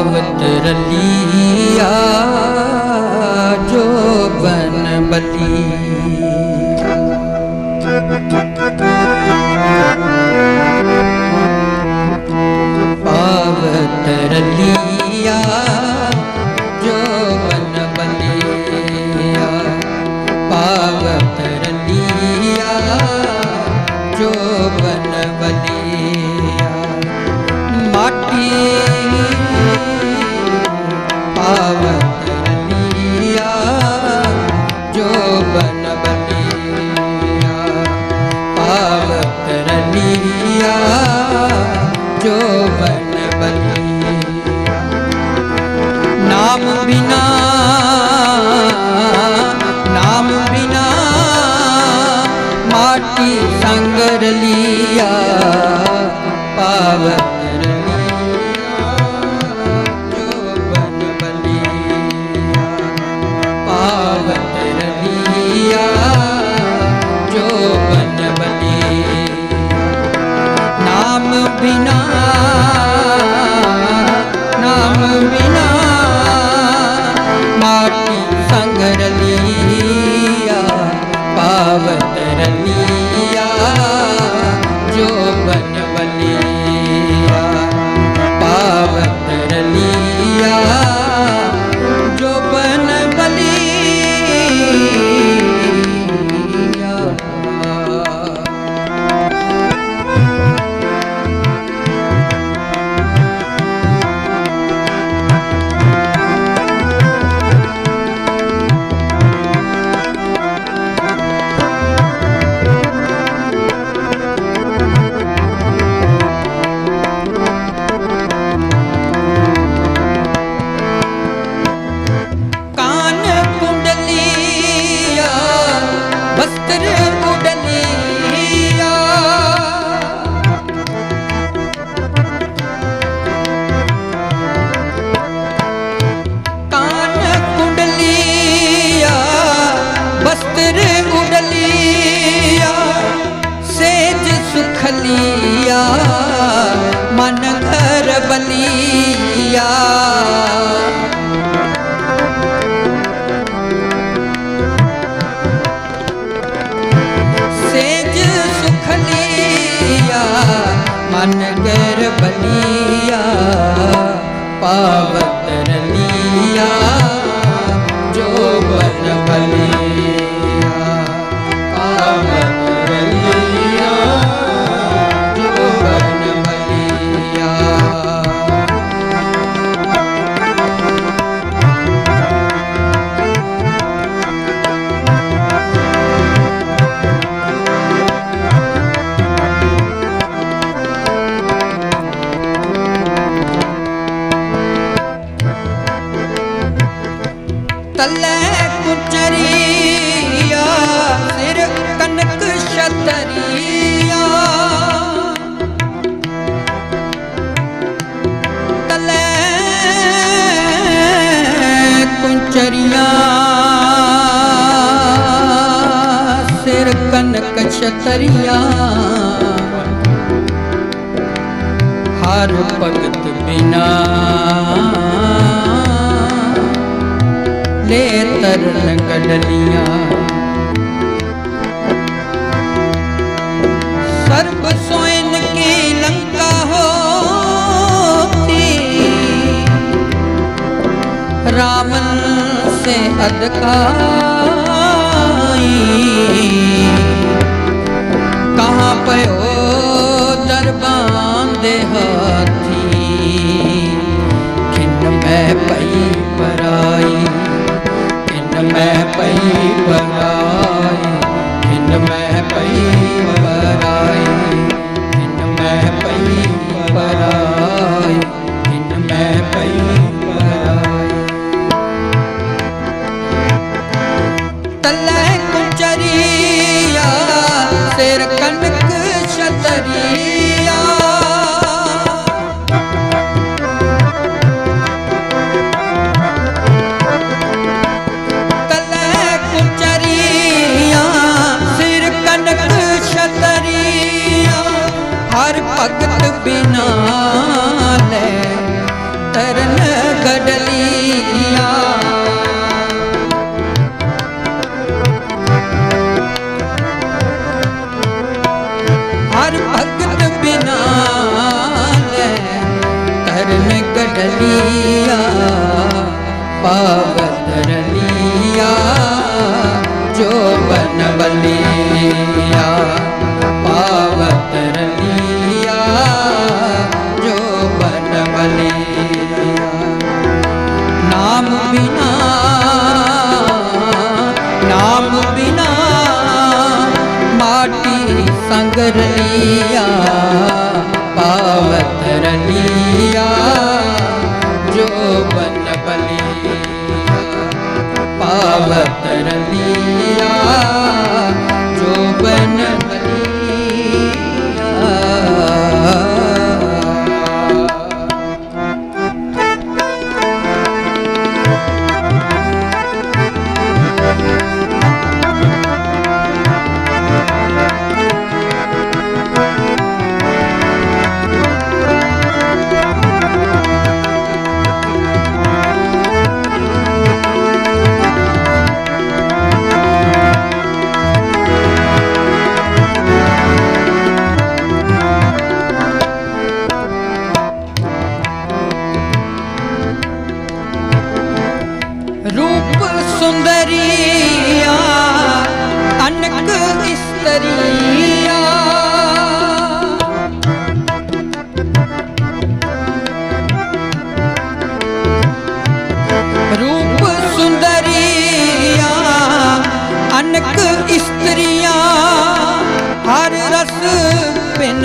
पावत रलिया जो बन बली। पावत रलिया जो बन बलिया, पावत रलिया जो बन बलिया। माटी पावत रलिया जो बन बलिया, पावत रलिया जो बन बलिया। नाम बिना, नाम बिना माटी संग रलिया, पावत बिना, नाम बिना माटी संग रलिया, पावत रलिया जो बन बलिया, पावत रलिया जो बन बलिया। सुखलिया मन घर बलिया, सेज सुखलिया मन घर बलिया, पावत रलिया जो बन बलिया, पावत रलिया तले कुचरिया सिर कनक छतरिया, तले कुचरिया सिर कनक छतरिया। हर भगत बिना ले तरन गडलिया, सर्व सोइन की लंका होती, रावण से अधकाई। कहाँ पयो दरबान दे हाथी, खिन में पई पराई, मैं पई पराई, खिन मैं पई पराई, खिन मैं पई पराई, खिन मैं पई पराई। तले कुचरिया सिर कनक छतरिया, गडलिया हर भगत बिना ले तरन गडलिया पावत रलिया जो बनबलिया पावत रलिया जो बनबलिया नाम बिना माटी संग रलिया पावत रलिया जो बनबलिया पावत रलिया जो बनबलिया। रूप सुंदरिया अनक स्त्रिया रूप सुंदरिया अनक स्त्रिया हर रस बिन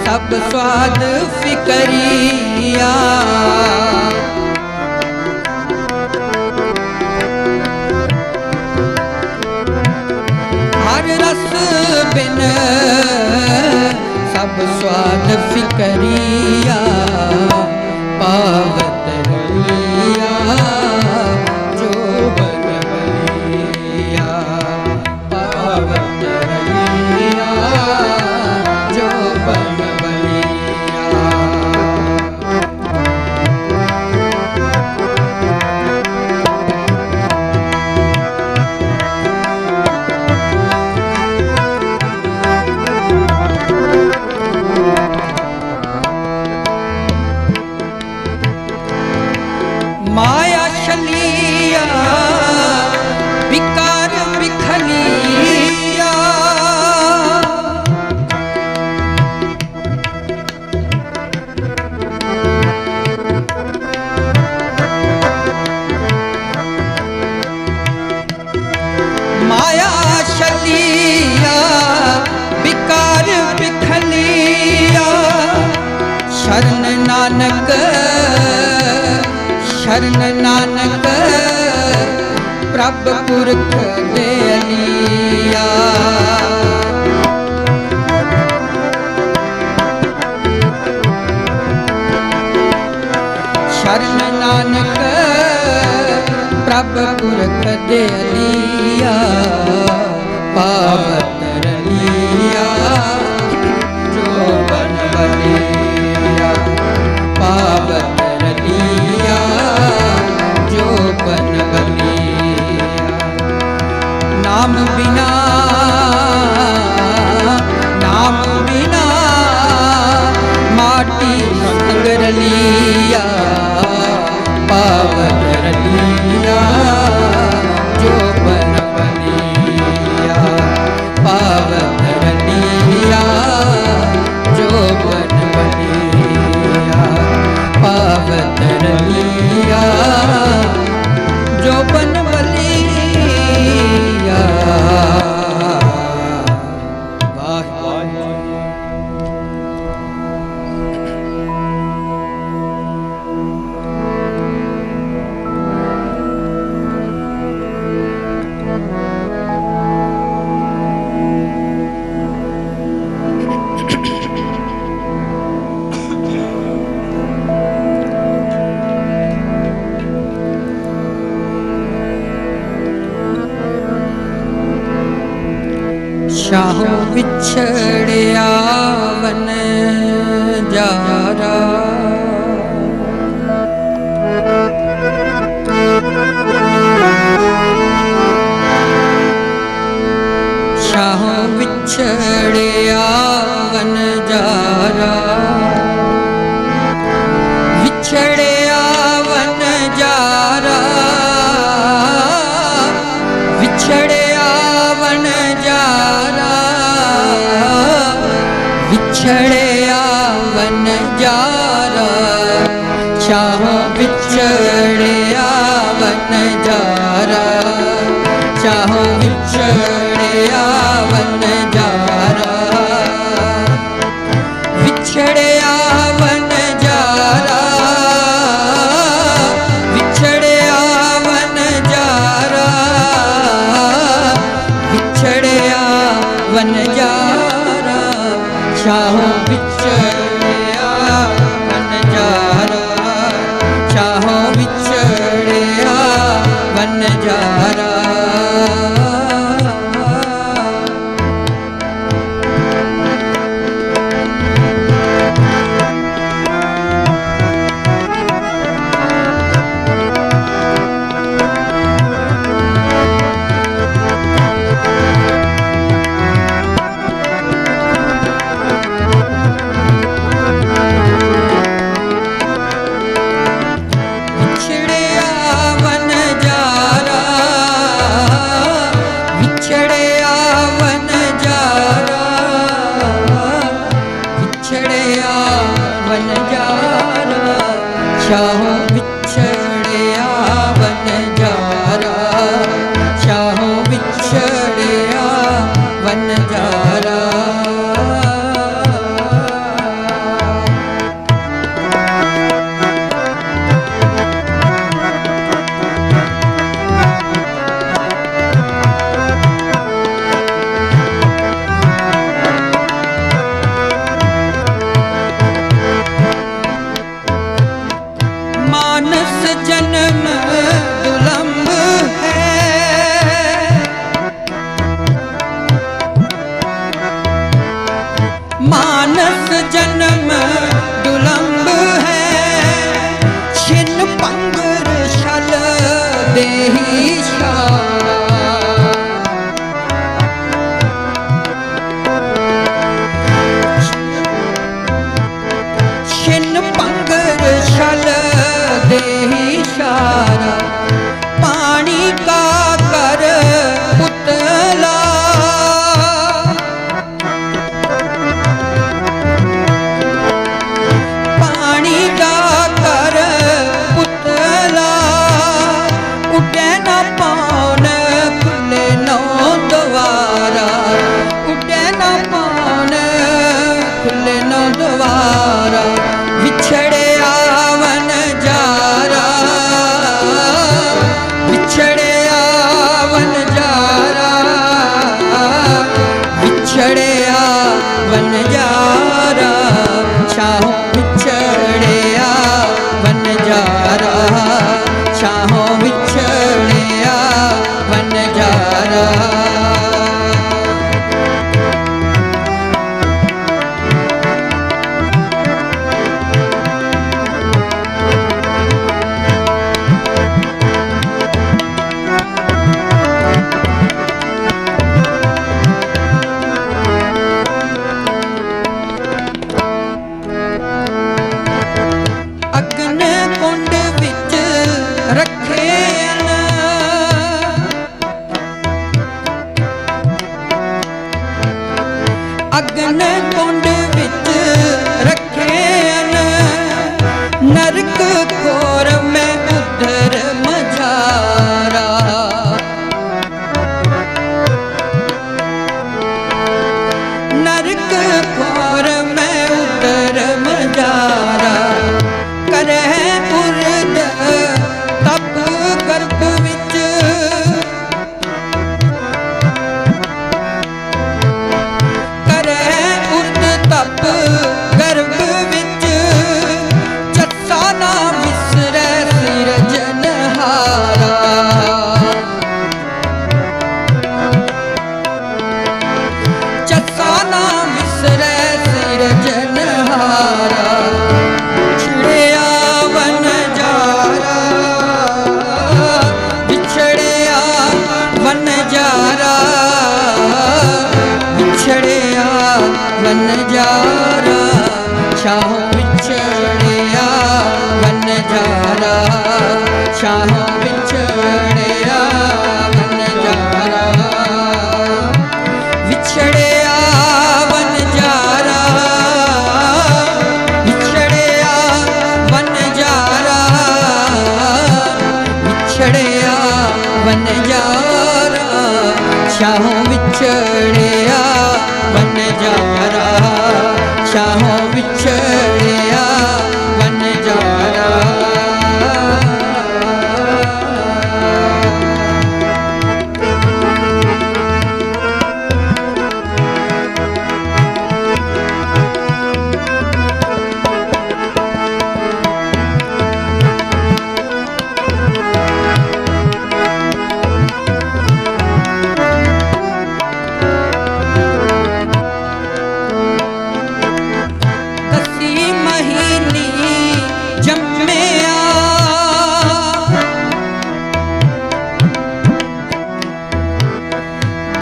सब स्वाद फिकरिया रस बिन सब स्वाद फिकरिया पावत रलिया जो बनबलिया पावत रलिया जो बनबलिया। माया शलिया विकार विखलिया माया शलिया विकार विखलिया शरण नानक शरण नानक प्रभ पुरख दे लिया शरण नानक प्रभ पुरख दे लिया पावत रलिया जो बनबलिया पावत रलिया जो बनबलिया। नाम बिना माटी संग रलिया पावत रलिया जो बनबलिया पावत रलिया जो बनबलिया पावत रलिया जो बनबलिया। शाह बिछड़िया वन जारा शाहों विछड़िया वनजारा, विछड़िया वनजारा, विछड़िया वनजारा, विछड़िया वनजारा, शाहों विछड़िया वनजारा, शाहों विछड़िया वनजारा, विछड़िया वनजारा, विछड़िया वनजारा, विछड़िया वनजारा, शाहों विछड़िया वनजारा, शाहों विछड़िया वनजारा। शाहों विछड़िया वनजारा, शाहों विछड़िया वनजारा। मानस जन्म दुलंभ है, मानस जन्म दुलंभ है, छिन पंगर छल देहि शारा, छिन पंगर छल देहि शारा, पानी का कर पुतला, पानी का कर पुतला, उड़े न पान खुले नौ द्वारा, उड़े न पान खुले नौ द्वारा, विछड़िया वनजारा, विछड़िया वनजारा, विछड़िया वनजारा, शाहों विछड़िया वनजारा, शाहों विछड़िया वनजारा। विछड़िया वनजारा शाहों विछड़िया वनजारा विछड़िया वनजारा विछड़िया वनजारा विछड़िया वनजारा शाहों विछड़िया वनजारा शाहों विछड़िया वनजारा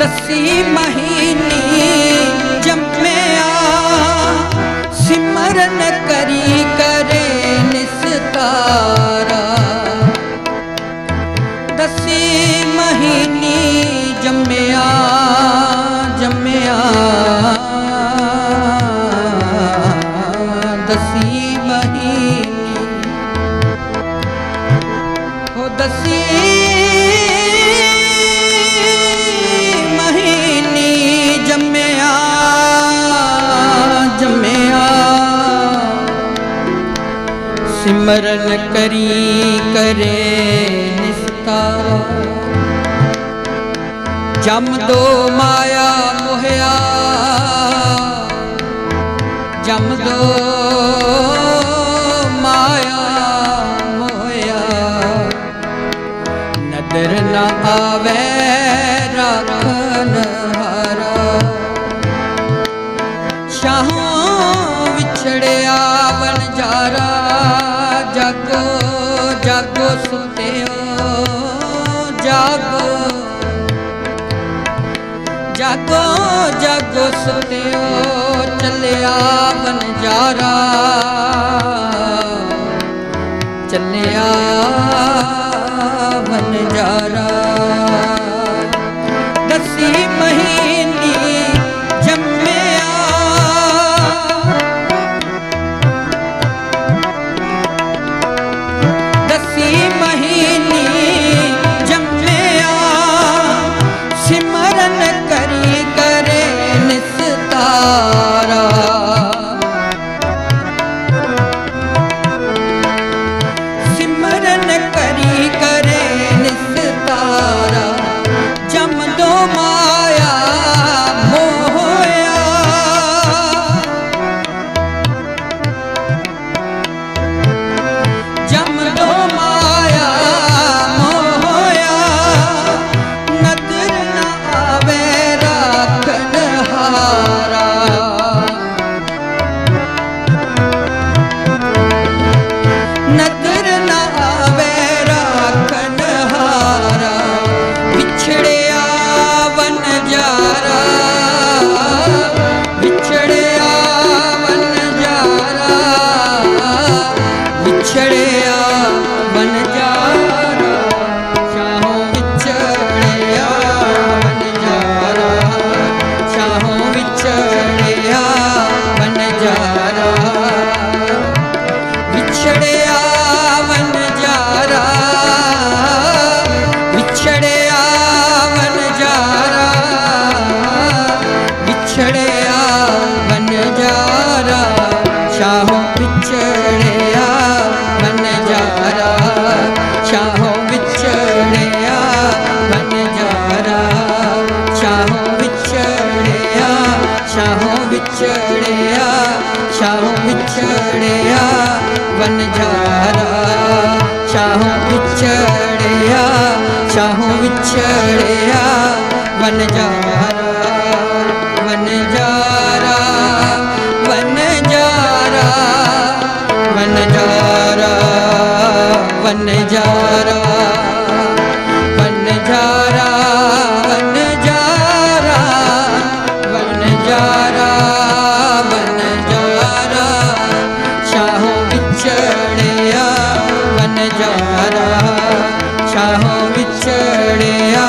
दसी महीनी जम्मया सिमरन करी करे निस्तारा दसी महीनी जम्मया जम्मया दसी महीनी हो दसी सिमरन करी करे निस्तारा जम दो माया मोहया जम दो माया मोहया नदर न आवे राखन हारा शाहों विछड़िया वनजारा जागो जागो सुत्यो जागो जागो जागो सुत्यो चलिया वनजारा चलिया वनजारा दसी महीनी जम्मया दसी महीनी जम्मया सिमरन करी करे निस्तारा सिमरन करी करे निस्तारा जम दो माया मोहया जम दो माया मोहया नदर न आवे राखन हारा नदर न आवे राखन हारा विछड़िया वनजारा विछड़िया वनजारा विछड़िया वनजारा शाहों विछड़िया वनजारा शाहों विछड़िया वनजारा विछड़िया वनजारा विछड़िया वनजारा विछड़िया वनजारा शाहों विछड़िया वनजारा शाहों विछड़िया वनजारा शाहों विछड़िया शाहों विछड़िया शाहों विछड़िया वनजारा शाहों विछड़िया शाहों विछड़िया वनजारा वनजारा वनजारा वनजारा वनजारा वनजारा वनजारा वनजारा वनजारा शाह ਵਿਛੜਿਆ ਵਣਜਾਰਾ ਛਾਹੋਂ ਵਿਛੜਿਆ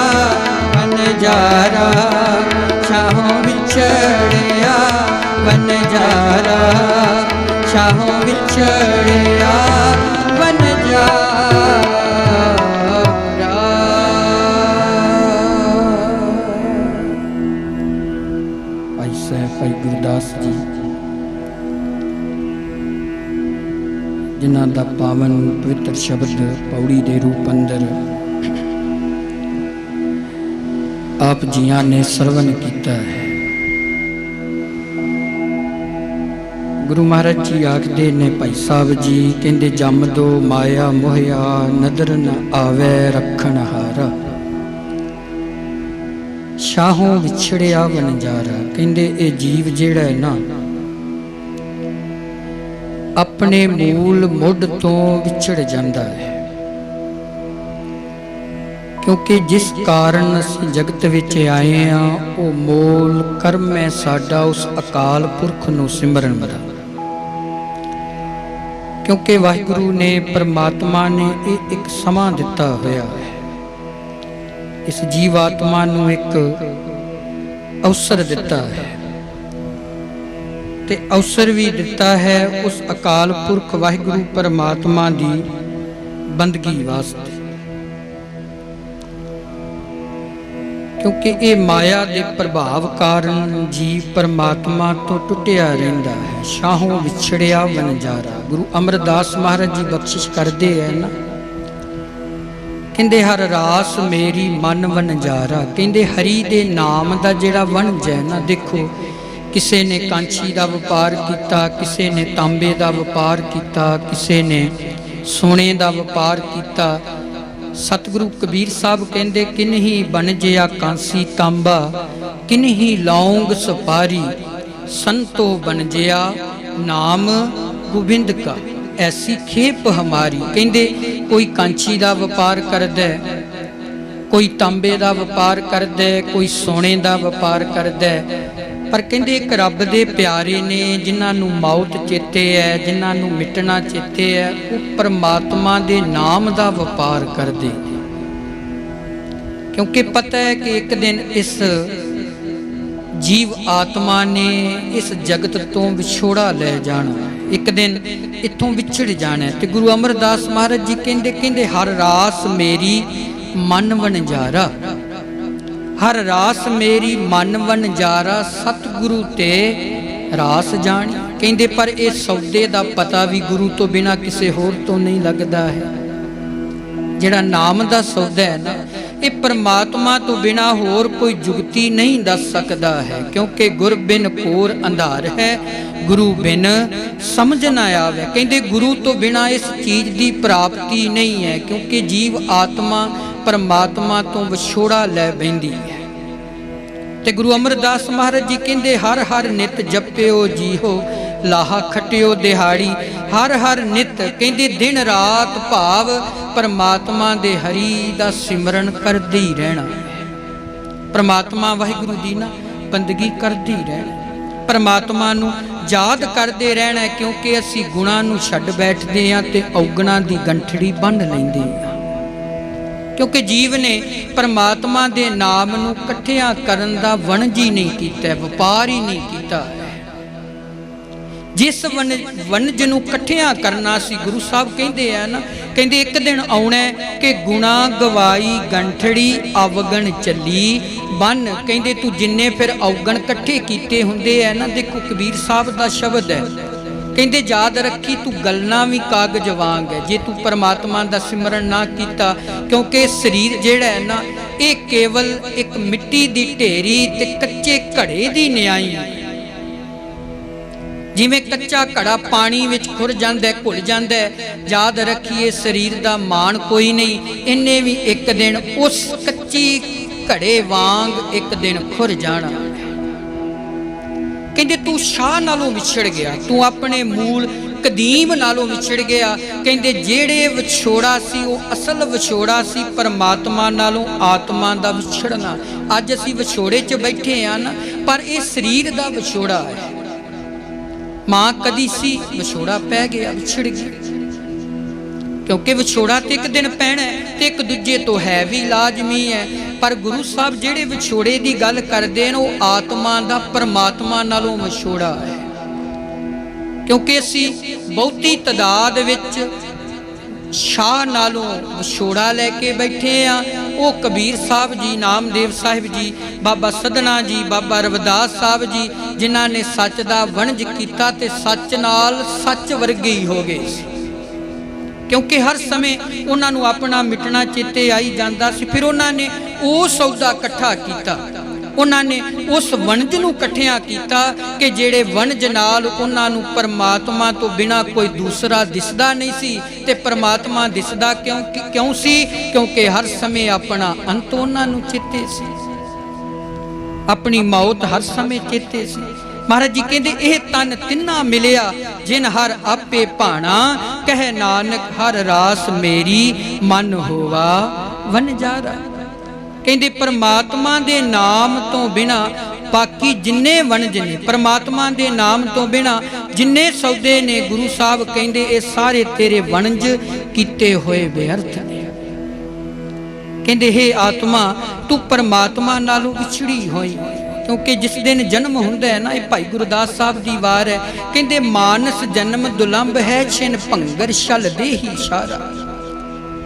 ਵਣਜਾਰਾ ਛਾਹੋਂ ਵਿਛੜਿਆ ਵਣਜਾਰਾ ਛਾਹੋਂ ਵਿਛੜਿਆ ਵਣਜਾਰਾ। ਭਾਈ ਸਾਹਿਬ ਭਾਈ ਗੁਰਦਾਸ ਜੀ ਜਿਨ੍ਹਾਂ ਦਾ ਪਾਵਨ ਪਵਿੱਤਰ ਸ਼ਬਦ ਪੌੜੀ ਦੇ ਰੂਪ ਅੰਦਰ ਆਪ ਜੀਆਂ ਨੇ ਸਰਵਨ ਕੀਤਾ ਹੈ। ਗੁਰੂ ਮਹਾਰਾਜ ਜੀ ਆਖਦੇ ਨੇ ਭਾਈ ਸਾਹਿਬ ਜੀ ਕਹਿੰਦੇ ਜੰਮ ਦੋ ਮਾਇਆ ਮੋਹਿਆ ਨਦਰ ਨ ਆਵੇ ਰੱਖਣ ਹਾਰਾ ਛਾਹੋਂ ਵਿਛੜਿਆ ਵਣਜਾਰਾ। ਕਹਿੰਦੇ ਇਹ ਜੀਵ ਜਿਹੜਾ ਹੈ ਨਾ ਆਪਣੇ ਮੂਲ ਮੁੱਢ ਤੋਂ ਵਿਛੜ ਜਾਂਦਾ ਹੈ, ਕਿਉਂਕਿ ਜਿਸ ਕਾਰਨ ਅਸੀਂ ਜਗਤ ਵਿੱਚ ਆਏ ਹਾਂ ਉਹ ਮੂਲ ਕਰਮ ਹੈ ਸਾਡਾ ਉਸ ਅਕਾਲ ਪੁਰਖ ਨੂੰ ਸਿਮਰਨ ਦਾ। ਕਿਉਂਕਿ ਵਾਹਿਗੁਰੂ ਨੇ ਪਰਮਾਤਮਾ ਨੇ ਇਹ ਇੱਕ ਸਮਾਂ ਦਿੱਤਾ ਹੋਇਆ ਹੈ, ਇਸ ਜੀਵ ਆਤਮਾ ਨੂੰ ਇੱਕ ਅਵਸਰ ਦਿੱਤਾ ਹੈ ਤੇ ਅਵਸਰ ਵੀ ਦਿੱਤਾ ਹੈ ਉਸ ਅਕਾਲ ਪੁਰਖ ਵਾਹਿਗੁਰੂ ਪਰਮਾਤਮਾ ਦੀ ਬੰਦਗੀ ਵਾਸਤੇ। ਕਿਉਂਕਿ ਇਹ ਮਾਇਆ ਦੇ ਪ੍ਰਭਾਵ ਕਾਰਨ ਜੀਵ ਪਰਮਾਤਮਾ ਤੋਂ ਟੁੱਟਿਆ ਰਹਿੰਦਾ ਹੈ। ਛਾਹੋਂ ਵਿਛੜਿਆ ਵਣਜਾਰਾ। ਗੁਰੂ ਅਮਰਦਾਸ ਮਹਾਰਾਜ ਜੀ ਬਖਸ਼ਿਸ਼ ਕਰਦੇ ਹੈ ਨਾ, ਕਹਿੰਦੇ ਹਰ ਰਾਸ ਮੇਰੀ ਮਨ ਵਣਜਾਰਾ। ਕਹਿੰਦੇ ਹਰੀ ਦੇ ਨਾਮ ਦਾ ਜਿਹੜਾ ਵਣਜ ਹੈ ਨਾ, ਦੇਖੋ ਕਿਸੇ ਨੇ ਕਾਂਚੀ ਦਾ ਵਪਾਰ ਕੀਤਾ, ਕਿਸੇ ਨੇ ਤਾਂਬੇ ਦਾ ਵਪਾਰ ਕੀਤਾ, ਕਿਸੇ ਨੇ ਸੋਨੇ ਦਾ ਵਪਾਰ ਕੀਤਾ। ਸਤਿਗੁਰੂ ਕਬੀਰ ਸਾਹਿਬ ਕਹਿੰਦੇ ਕਿਨਹੀ ਬਣਜਿਆ ਕਾਂਸੀ ਤਾਂਬਾ ਕਿਨਹੀ ਲੌਂਗ ਸੁਪਾਰੀ ਸੰਤੋ ਬਣਜਿਆ ਨਾਮ ਗੋਬਿੰਦ ਕਾ ਐਸੀ ਖੇਪ ਹਮਾਰੀ। ਕਹਿੰਦੇ ਕੋਈ ਕਾਂਚੀ ਦਾ ਵਪਾਰ ਕਰਦਾ, ਕੋਈ ਤਾਂਬੇ ਦਾ ਵਪਾਰ ਕਰਦਾ, ਕੋਈ ਸੋਨੇ ਦਾ ਵਪਾਰ ਕਰਦਾ, ਪਰ ਕਹਿੰਦੇ ਇੱਕ ਰੱਬ ਦੇ ਪਿਆਰੇ ਨੇ ਜਿਨ੍ਹਾਂ ਨੂੰ ਮੌਤ ਚੇਤੇ ਹੈ, ਜਿਨ੍ਹਾਂ ਨੂੰ ਮਿਟਣਾ ਚੇਤੇ ਹੈ, ਉਹ ਪਰਮਾਤਮਾ ਦੇ ਨਾਮ ਦਾ ਵਪਾਰ ਕਰਦੇ। ਕਿਉਂਕਿ ਪਤਾ ਹੈ ਕਿ ਇੱਕ ਦਿਨ ਇਸ ਜੀਵ ਆਤਮਾ ਨੇ ਇਸ ਜਗਤ ਤੋਂ ਵਿਛੋੜਾ ਲੈ ਜਾਣਾ, ਇੱਕ ਦਿਨ ਇੱਥੋਂ ਵਿਛੜ ਜਾਣਾ। ਤੇ ਗੁਰੂ ਅਮਰਦਾਸ ਮਹਾਰਾਜ ਜੀ ਕਹਿੰਦੇ ਹਰ ਰਾਸ ਮੇਰੀ ਮਨ ਵਣਜਾਰਾ, ਹਰ ਰਾਸ ਮੇਰੀ ਮਨ ਵਣਜਾਰਾ ਸਤਿਗੁਰੂ ਤੇ ਰਾਸ ਜਾਣੀ। ਕਹਿੰਦੇ ਪਰ ਇਹ ਸੌਦੇ ਦਾ ਪਤਾ ਵੀ ਗੁਰੂ ਤੋਂ ਬਿਨਾਂ ਕਿਸੇ ਹੋਰ ਤੋਂ ਨਹੀਂ ਲੱਗਦਾ ਹੈ। ਜਿਹੜਾ ਨਾਮ ਦਾ ਸੌਦਾ ਹੈ ਨਾ, ਇਹ ਪਰਮਾਤਮਾ ਤੋਂ ਬਿਨਾਂ ਹੋਰ ਕੋਈ ਜੁਗਤੀ ਨਹੀਂ ਦੱਸ ਸਕਦਾ ਹੈ। ਕਿਉਂਕਿ ਗੁਰ ਬਿਨ ਘੋਰ ਅੰਧਾਰ ਹੈ, ਗੁਰੂ ਬਿਨ ਸਮਝ ਨਾ ਆਵੇ। ਕਹਿੰਦੇ ਗੁਰੂ ਤੋਂ ਬਿਨਾਂ ਇਸ ਚੀਜ਼ ਦੀ ਪ੍ਰਾਪਤੀ ਨਹੀਂ ਹੈ, ਕਿਉਂਕਿ ਜੀਵ ਆਤਮਾ ਪਰਮਾਤਮਾ ਤੋਂ ਵਿਛੋੜਾ ਲੈ ਬੈਂਦੀ ਹੈ। ਤੇ ਗੁਰੂ ਅਮਰਦਾਸ ਮਹਾਰਾਜ ਜੀ ਕਹਿੰਦੇ ਹਰ ਹਰ ਨਿਤ ਜਪਿਓ ਜੀਹੋ ਲਾਹਾ ਖਟਿਓ ਦਿਹਾੜੀ। ਹਰ ਹਰ ਨਿਤ ਕਹਿੰਦੇ ਦਿਨ ਰਾਤ ਭਾਵ ਪਰਮਾਤਮਾ ਦੇ ਹਰੀ ਦਾ ਸਿਮਰਨ ਕਰਦੇ ਹੀ ਰਹਿਣਾ, ਪਰਮਾਤਮਾ ਵਾਹਿਗੁਰੂ ਦੀ ਨਾ ਬੰਦਗੀ ਕਰਦੇ ਹੀ ਰਹਿਣਾ, ਪਰਮਾਤਮਾ ਨੂੰ ਯਾਦ ਕਰਦੇ ਰਹਿਣਾ। ਕਿਉਂਕਿ ਅਸੀਂ ਗੁਣਾਂ ਨੂੰ ਛੱਡ ਬੈਠਦੇ ਹਾਂ ਤੇ ਔਗਣਾਂ ਦੀ ਗੰਠੜੀ ਬੰਨ੍ਹ ਲੈਂਦੇ ਹਾਂ। ਕਿਉਂਕਿ ਜੀਵ ਨੇ ਪਰਮਾਤਮਾ ਦੇ ਨਾਮ ਨੂੰ ਇਕੱਠਿਆਂ ਕਰਨ ਦਾ ਵਣਜ ਹੀ ਨਹੀਂ ਕੀਤਾ, ਵਪਾਰ ਹੀ ਨਹੀਂ ਕੀਤਾ। ਜਿਸ ਵਣਜ ਨੂੰ ਇਕੱਠਿਆਂ ਕਰਨਾ ਸੀ, ਗੁਰੂ ਸਾਹਿਬ ਕਹਿੰਦੇ ਆ ਨਾ, ਕਹਿੰਦੇ ਇੱਕ ਦਿਨ ਆਉਣਾ ਕਿ ਗੁਣਾ ਗਵਾਈ ਗੰਠੜੀ ਅਵਗਣ ਚੱਲੀ ਬੰਨ। ਕਹਿੰਦੇ ਤੂੰ ਜਿੰਨੇ ਫਿਰ ਔਗਣ ਇਕੱਠੇ ਕੀਤੇ ਹੁੰਦੇ ਆ ਨਾ, ਦੇਖੋ ਕਬੀਰ ਸਾਹਿਬ ਦਾ ਸ਼ਬਦ ਹੈ, ਕਹਿੰਦੇ ਯਾਦ ਰੱਖੀ ਤੂੰ ਗਲਣਾ ਵੀ ਕਾਗਜ਼ ਵਾਂਗ ਹੈ ਜੇ ਤੂੰ ਪਰਮਾਤਮਾ ਦਾ ਸਿਮਰਨ ਨਾ ਕੀਤਾ। ਕਿਉਂਕਿ ਸਰੀਰ ਜਿਹੜਾ ਹੈ ਨਾ, ਇਹ ਕੇਵਲ ਇੱਕ ਮਿੱਟੀ ਦੀ ਢੇਰੀ ਤੇ ਕੱਚੇ ਘੜੇ ਦੀ ਨਿਆਈ। ਜਿਵੇਂ ਕੱਚਾ ਘੜਾ ਪਾਣੀ ਵਿੱਚ ਖੁਰ ਜਾਂਦਾ, ਘੁਲ ਜਾਂਦਾ, ਯਾਦ ਰੱਖੀਏ ਸਰੀਰ ਦਾ ਮਾਣ ਕੋਈ ਨਹੀਂ, ਇਹਨੇ ਵੀ ਇੱਕ ਦਿਨ ਉਸ ਕੱਚੀ ਘੜੇ ਵਾਂਗ ਇੱਕ ਦਿਨ ਖੁਰ ਜਾਣਾ। ਕਹਿੰਦੇ ਤੂੰ ਸ਼ਾਹ ਨਾਲੋਂ ਵਿਛੜ ਗਿਆ, ਤੂੰ ਆਪਣੇ ਮੂਲ ਕਦੀਮ ਨਾਲੋਂ ਵਿਛੜ ਗਿਆ। ਕਹਿੰਦੇ ਜਿਹੜੇ ਵਿਛੋੜਾ ਸੀ ਉਹ ਅਸਲ ਵਿਛੋੜਾ ਸੀ ਪਰਮਾਤਮਾ ਨਾਲੋਂ, ਆਤਮਾ ਦਾ ਵਿਛੜਨਾ। ਅੱਜ ਅਸੀਂ ਵਿਛੋੜੇ 'ਚ ਬੈਠੇ ਆ ਨਾ, ਪਰ ਇਹ ਸਰੀਰ ਦਾ ਵਿਛੋੜਾ ਹੈ। ਮਾਂ ਕਦੀ ਸੀ, ਵਿਛੋੜਾ ਪੈ ਗਿਆ, ਵਿਛੜ ਗਈ। ਕਿਉਂਕਿ ਵਿਛੋੜਾ ਤੇ ਇੱਕ ਦਿਨ ਪੈਣਾ ਤੇ ਇੱਕ ਦੂਜੇ ਤੋਂ ਹੈ ਵੀ ਲਾਜ਼ਮੀ ਹੈ। ਪਰ ਗੁਰੂ ਸਾਹਿਬ ਜਿਹੜੇ ਵਿਛੋੜੇ ਦੀ ਗੱਲ ਕਰਦੇ ਨੇ ਉਹ ਆਤਮਾ ਦਾ ਪਰਮਾਤਮਾ ਨਾਲੋਂ ਵਿਛੋੜਾ ਹੈ। ਕਿਉਂਕਿ ਅਸੀਂ ਬਹੁਤੀ ਤਾਦਾਦ ਵਿੱਚ ਸ਼ਾਹ ਨਾਲੋਂ ਵਿਛੋੜਾ ਲੈ ਕੇ ਬੈਠੇ ਆ। ਉਹ ਕਬੀਰ ਸਾਹਿਬ ਜੀ, ਨਾਮਦੇਵ ਸਾਹਿਬ ਜੀ, ਬਾਬਾ ਸਦਨਾ ਜੀ, ਬਾਬਾ ਰਵਿਦਾਸ ਸਾਹਿਬ ਜੀ, ਜਿਨ੍ਹਾਂ ਨੇ ਸੱਚ ਦਾ ਵਣਜ ਕੀਤਾ ਤੇ ਸੱਚ ਨਾਲ ਸੱਚ ਵਰਗੇ ਹੀ ਹੋ ਗਏ ਸੀ। ਕਿਉਂਕਿ ਹਰ ਸਮੇਂ ਉਹਨਾਂ ਨੂੰ ਆਪਣਾ ਮਿਟਣਾ ਚੇਤੇ ਆਈ ਜਾਂਦਾ ਸੀ। ਫਿਰ ਉਹਨਾਂ ਨੇ ਉਹ ਸੌਦਾ ਇਕੱਠਾ ਕੀਤਾ, ਉਹਨਾਂ ਨੇ ਉਸ ਵਣਜ ਨੂੰ ਇਕੱਠਿਆਂ ਕੀਤਾ ਕਿ ਜਿਹੜੇ ਵਣਜ ਨਾਲ ਉਹਨਾਂ ਨੂੰ ਪਰਮਾਤਮਾ ਤੋਂ ਬਿਨਾਂ ਕੋਈ ਦੂਸਰਾ ਦਿਸਦਾ ਨਹੀਂ ਸੀ। ਤੇ ਪਰਮਾਤਮਾ ਦਿਸਦਾ ਕਿਉਂ ਸੀ? ਕਿਉਂਕਿ ਹਰ ਸਮੇਂ ਆਪਣਾ ਅੰਤ ਉਹਨਾਂ ਨੂੰ ਚੇਤੇ ਸੀ, ਆਪਣੀ ਮੌਤ ਹਰ ਸਮੇਂ ਚੇਤੇ ਸੀ। ਮਹਾਰਾਜ ਜੀ ਕਹਿੰਦੇ ਇਹ ਤਨ ਤਿੰਨਾ ਮਿਲਿਆ ਜਿਨ ਹਰ ਆਪੇ ਭਾਣਾ, ਕਹਿ ਨਾਨਕ ਹਰ ਰਾਸ ਮੇਰੀ ਮਨ ਹੋਵਾ ਵਨਜਾਰਾ। ਕਹਿੰਦੇ ਪਰਮਾਤਮਾ ਦੇ ਨਾਮ ਤੋਂ ਬਿਨਾ ਬਾਕੀ ਜਿੰਨੇ ਵਣਜ ਨੇ, ਪਰਮਾਤਮਾ ਦੇ ਨਾਮ ਤੋਂ ਬਿਨਾ ਜਿੰਨੇ ਸੌਦੇ ਨੇ, ਗੁਰੂ ਸਾਹਿਬ ਕਹਿੰਦੇ ਇਹ ਸਾਰੇ ਤੇਰੇ ਵਣਜ ਕੀਤੇ ਹੋਏ ਬੇਅਰਥ ਨੇ। ਕਹਿੰਦੇ ਹੇ ਆਤਮਾ ਤੂੰ ਪਰਮਾਤਮਾ ਨਾਲੋਂ ਵਿਛੜੀ ਹੋਈ। ਕਿਉਂਕਿ ਜਿਸ ਦਿਨ ਜਨਮ ਹੁੰਦਾ ਹੈ ਨਾ, ਇਹ ਭਾਈ ਗੁਰਦਾਸ ਸਾਹਿਬ ਦੀ ਵਾਰ ਹੈ। ਕਹਿੰਦੇ ਮਾਨਸ ਜਨਮ ਦੁਲੰਭ ਹੈ, ਛਿਨ ਭੰਗਰ ਛਲ ਦੇਹੀ ਇਸ਼ਾਰਾ।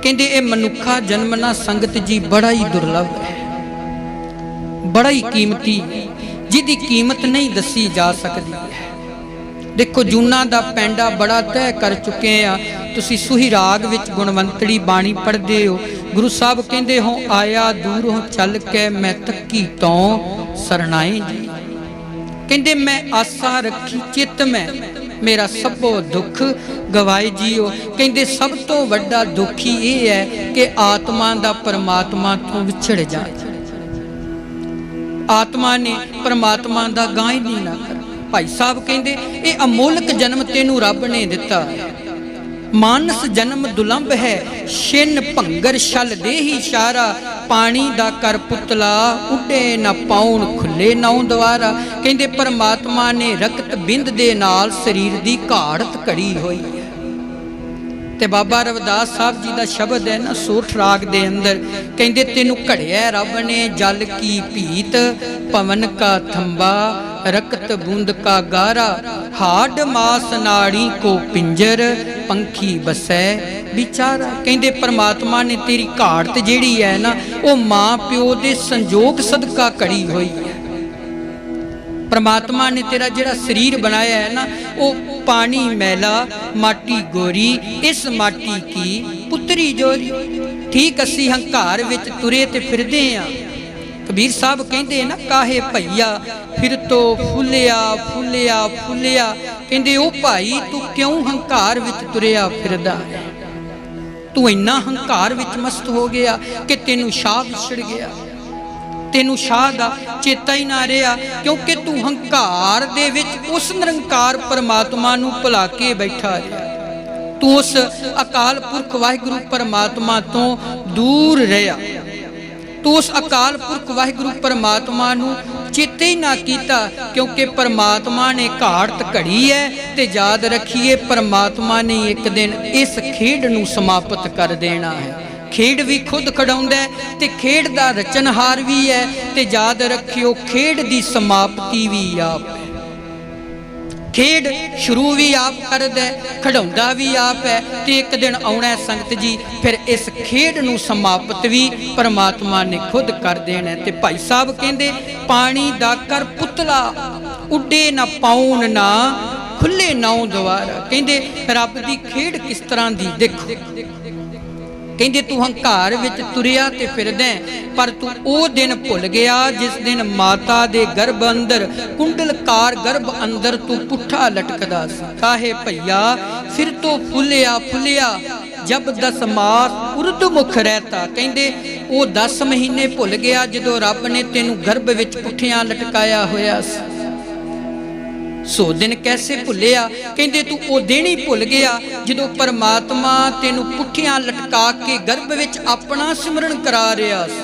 ਕਹਿੰਦੇ ਇਹ ਮਨੁੱਖਾ ਜਨਮ ਨਾ ਸੰਗਤ ਜੀ ਬੜਾ ਹੀ ਦੁਰਲਭ ਹੈ, ਬੜਾ ਹੀ ਕੀਮਤੀ, ਜਿਹਦੀ ਕੀਮਤ ਨਹੀਂ ਦੱਸੀ ਜਾ ਸਕਦੀ ਹੈ। ਦੇਖੋ ਜੂਨਾ ਦਾ ਪੈਂਡਾ ਬੜਾ ਤੈਅ ਕਰ ਚੁੱਕੇ ਆ। ਤੁਸੀਂ ਸੂਹੀ ਰਾਗ ਵਿੱਚ ਗੁਣਵੰਤੜੀ ਬਾਣੀ ਪੜ੍ਹਦੇ ਹੋ। ਗੁਰੂ ਸਾਹਿਬ ਕਹਿੰਦੇ ਹੋ ਆਇਆ ਦੂਰੋਂ ਚੱਲ ਕੇ ਮੈਂ ਤੱਕੀ ਤੋਂ ਸਰਨਾਏ ਜੀ। ਕਹਿੰਦੇ ਮੈਂ ਆਸਾ ਰੱਖੀ ਚਿੱਤ ਮੈਂ, ਮੇਰਾ ਸਭੋ ਦੁੱਖ ਗਵਾਏ ਜੀਓ। ਕਹਿੰਦੇ ਸਭ ਤੋਂ ਵੱਡਾ ਦੁੱਖ ਹੀ ਇਹ ਹੈ ਕਿ ਆਤਮਾ ਦਾ ਪਰਮਾਤਮਾ ਤੋਂ ਵਿਛੜ ਜਾਏ। ਆਤਮਾ ਨੇ ਪਰਮਾਤਮਾ ਦਾ ਗਾਇ ਨਹੀਂ ਨਾ ਕਰ। ਭਾਈ ਸਾਹਿਬ ਕਹਿੰਦੇ ਇਹ ਅਮੋਲਕ ਜਨਮ ਤੈਨੂੰ ਰੱਬ ਨੇ ਦਿੱਤਾ। ਮਾਨਸ ਜਨਮ ਦੁਲੰਭ ਹੈ, ਛਿਨ ਭੰਗਰ ਛਲ ਦੇਹੀ ਇਸ਼ਾਰਾ। ਪਾਣੀ ਦਾ ਕਰ ਪੁਤਲਾ, ਉੱਡੇ ਨਾ ਪਾਉਣ ਖੁੱਲੇ ਨਾਉ ਦੁਆਰਾ। ਕਹਿੰਦੇ ਪਰਮਾਤਮਾ ਨੇ ਰਕਤ ਬਿੰਦ ਦੇ ਨਾਲ ਸਰੀਰ ਦੀ ਘਾੜਤ ਘੜੀ ਹੋਈ ਹੈ। ਤੇ ਬਾਬਾ ਰਵਿਦਾਸ ਸਾਹਿਬ ਜੀ ਦਾ ਸ਼ਬਦ ਹੈ ਨਾ ਸੋਠ ਰਾਗ ਦੇ ਅੰਦਰ, ਕਹਿੰਦੇ ਤੈਨੂੰ ਘੜਿਆ ਰੱਬ ਨੇ ਜਲ ਕੀ ਭੀਤ, ਪਵਨ ਕਾ ਥੰਬਾ रकत बूंद का गारा। हाड मास नाड़ी को पिंजर, पंखी बसै विचारा। कहते परमात्मा ने तेरी घाट जिहड़ी है ना वो माँ प्यो के संजोग सदका घड़ी हुई है। परमात्मा ने तेरा जिहड़ा शरीर बनाया है ना वो पानी मैला माटी गोरी, इस माटी की पुत्री जोरी। ठीक असी हंकार विच तुरे ते फिरदे आ। कबीर साहब कहते ना काहे भैया फिर तो फुलिया फुलिया फुलिया। कहते ओ भाई तू क्यों हंकार विच तुरिया फिरदा है? तू इन्ना हंकार विच मस्त हो गया कि तेनू शाह विछड़ गया, तेनू शाह दा चेता ही ना रहा। क्योंकि तू हंकार दे विच उस निरंकार परमात्मा नू भुला के बैठा रहा। तू उस अकाल पुरख वाहिगुरु परमात्मा तो दूर रहा। तू उस अकाल पुरख वाहिगुरु परमात्मा नू चेते ही ना कीता। क्योंकि परमात्मा ने घाट घड़ी है ते याद रखिए परमात्मा ने एक दिन इस खेड नू समाप्त कर देना है। खेड भी खुद खड़ाउंदा है ते खेड दा रचनहार भी है। ते याद रखियो खेड दी समाप्ति भी आप है। खेड शुरू भी आप करदा है, खड़ाउंदा भी आप है। ते एक दिन आउणा है संगत जी फिर इस खेड नू समाप्त भी परमात्मा ने खुद कर देना है। ते भाई साहब कहंदे पानी दा कर पुतला, उड्डे ना पाउन ना खुले नाउ द्वारा। कहंदे रब दी खेड किस तरह दी देखो। कहंदे तू हंकार विच तुरिया ते फिरदा पर तू ओ दिन भुल गया जिस दिन माता दे गर्भ अंदर कुंडलकार गर्भ अंदर तू पुट्ठा लटकदा सी। काहे भैया फिर तो फुलिया फुलिया जब 10 मास उर्द मुख रहता। कहंदे ओ 10 महीने भुल गया जदों रब ने तेनू गर्भ विच पुट्ठियां लटकाया होया सी। सो दिन कैसे भुलिया? कहंदे तू ओ दिन ही भुल गया जदों परमात्मा तेनू पुट्ठियां लटका के गर्भ विच अपना सिमरन करा रहा सी।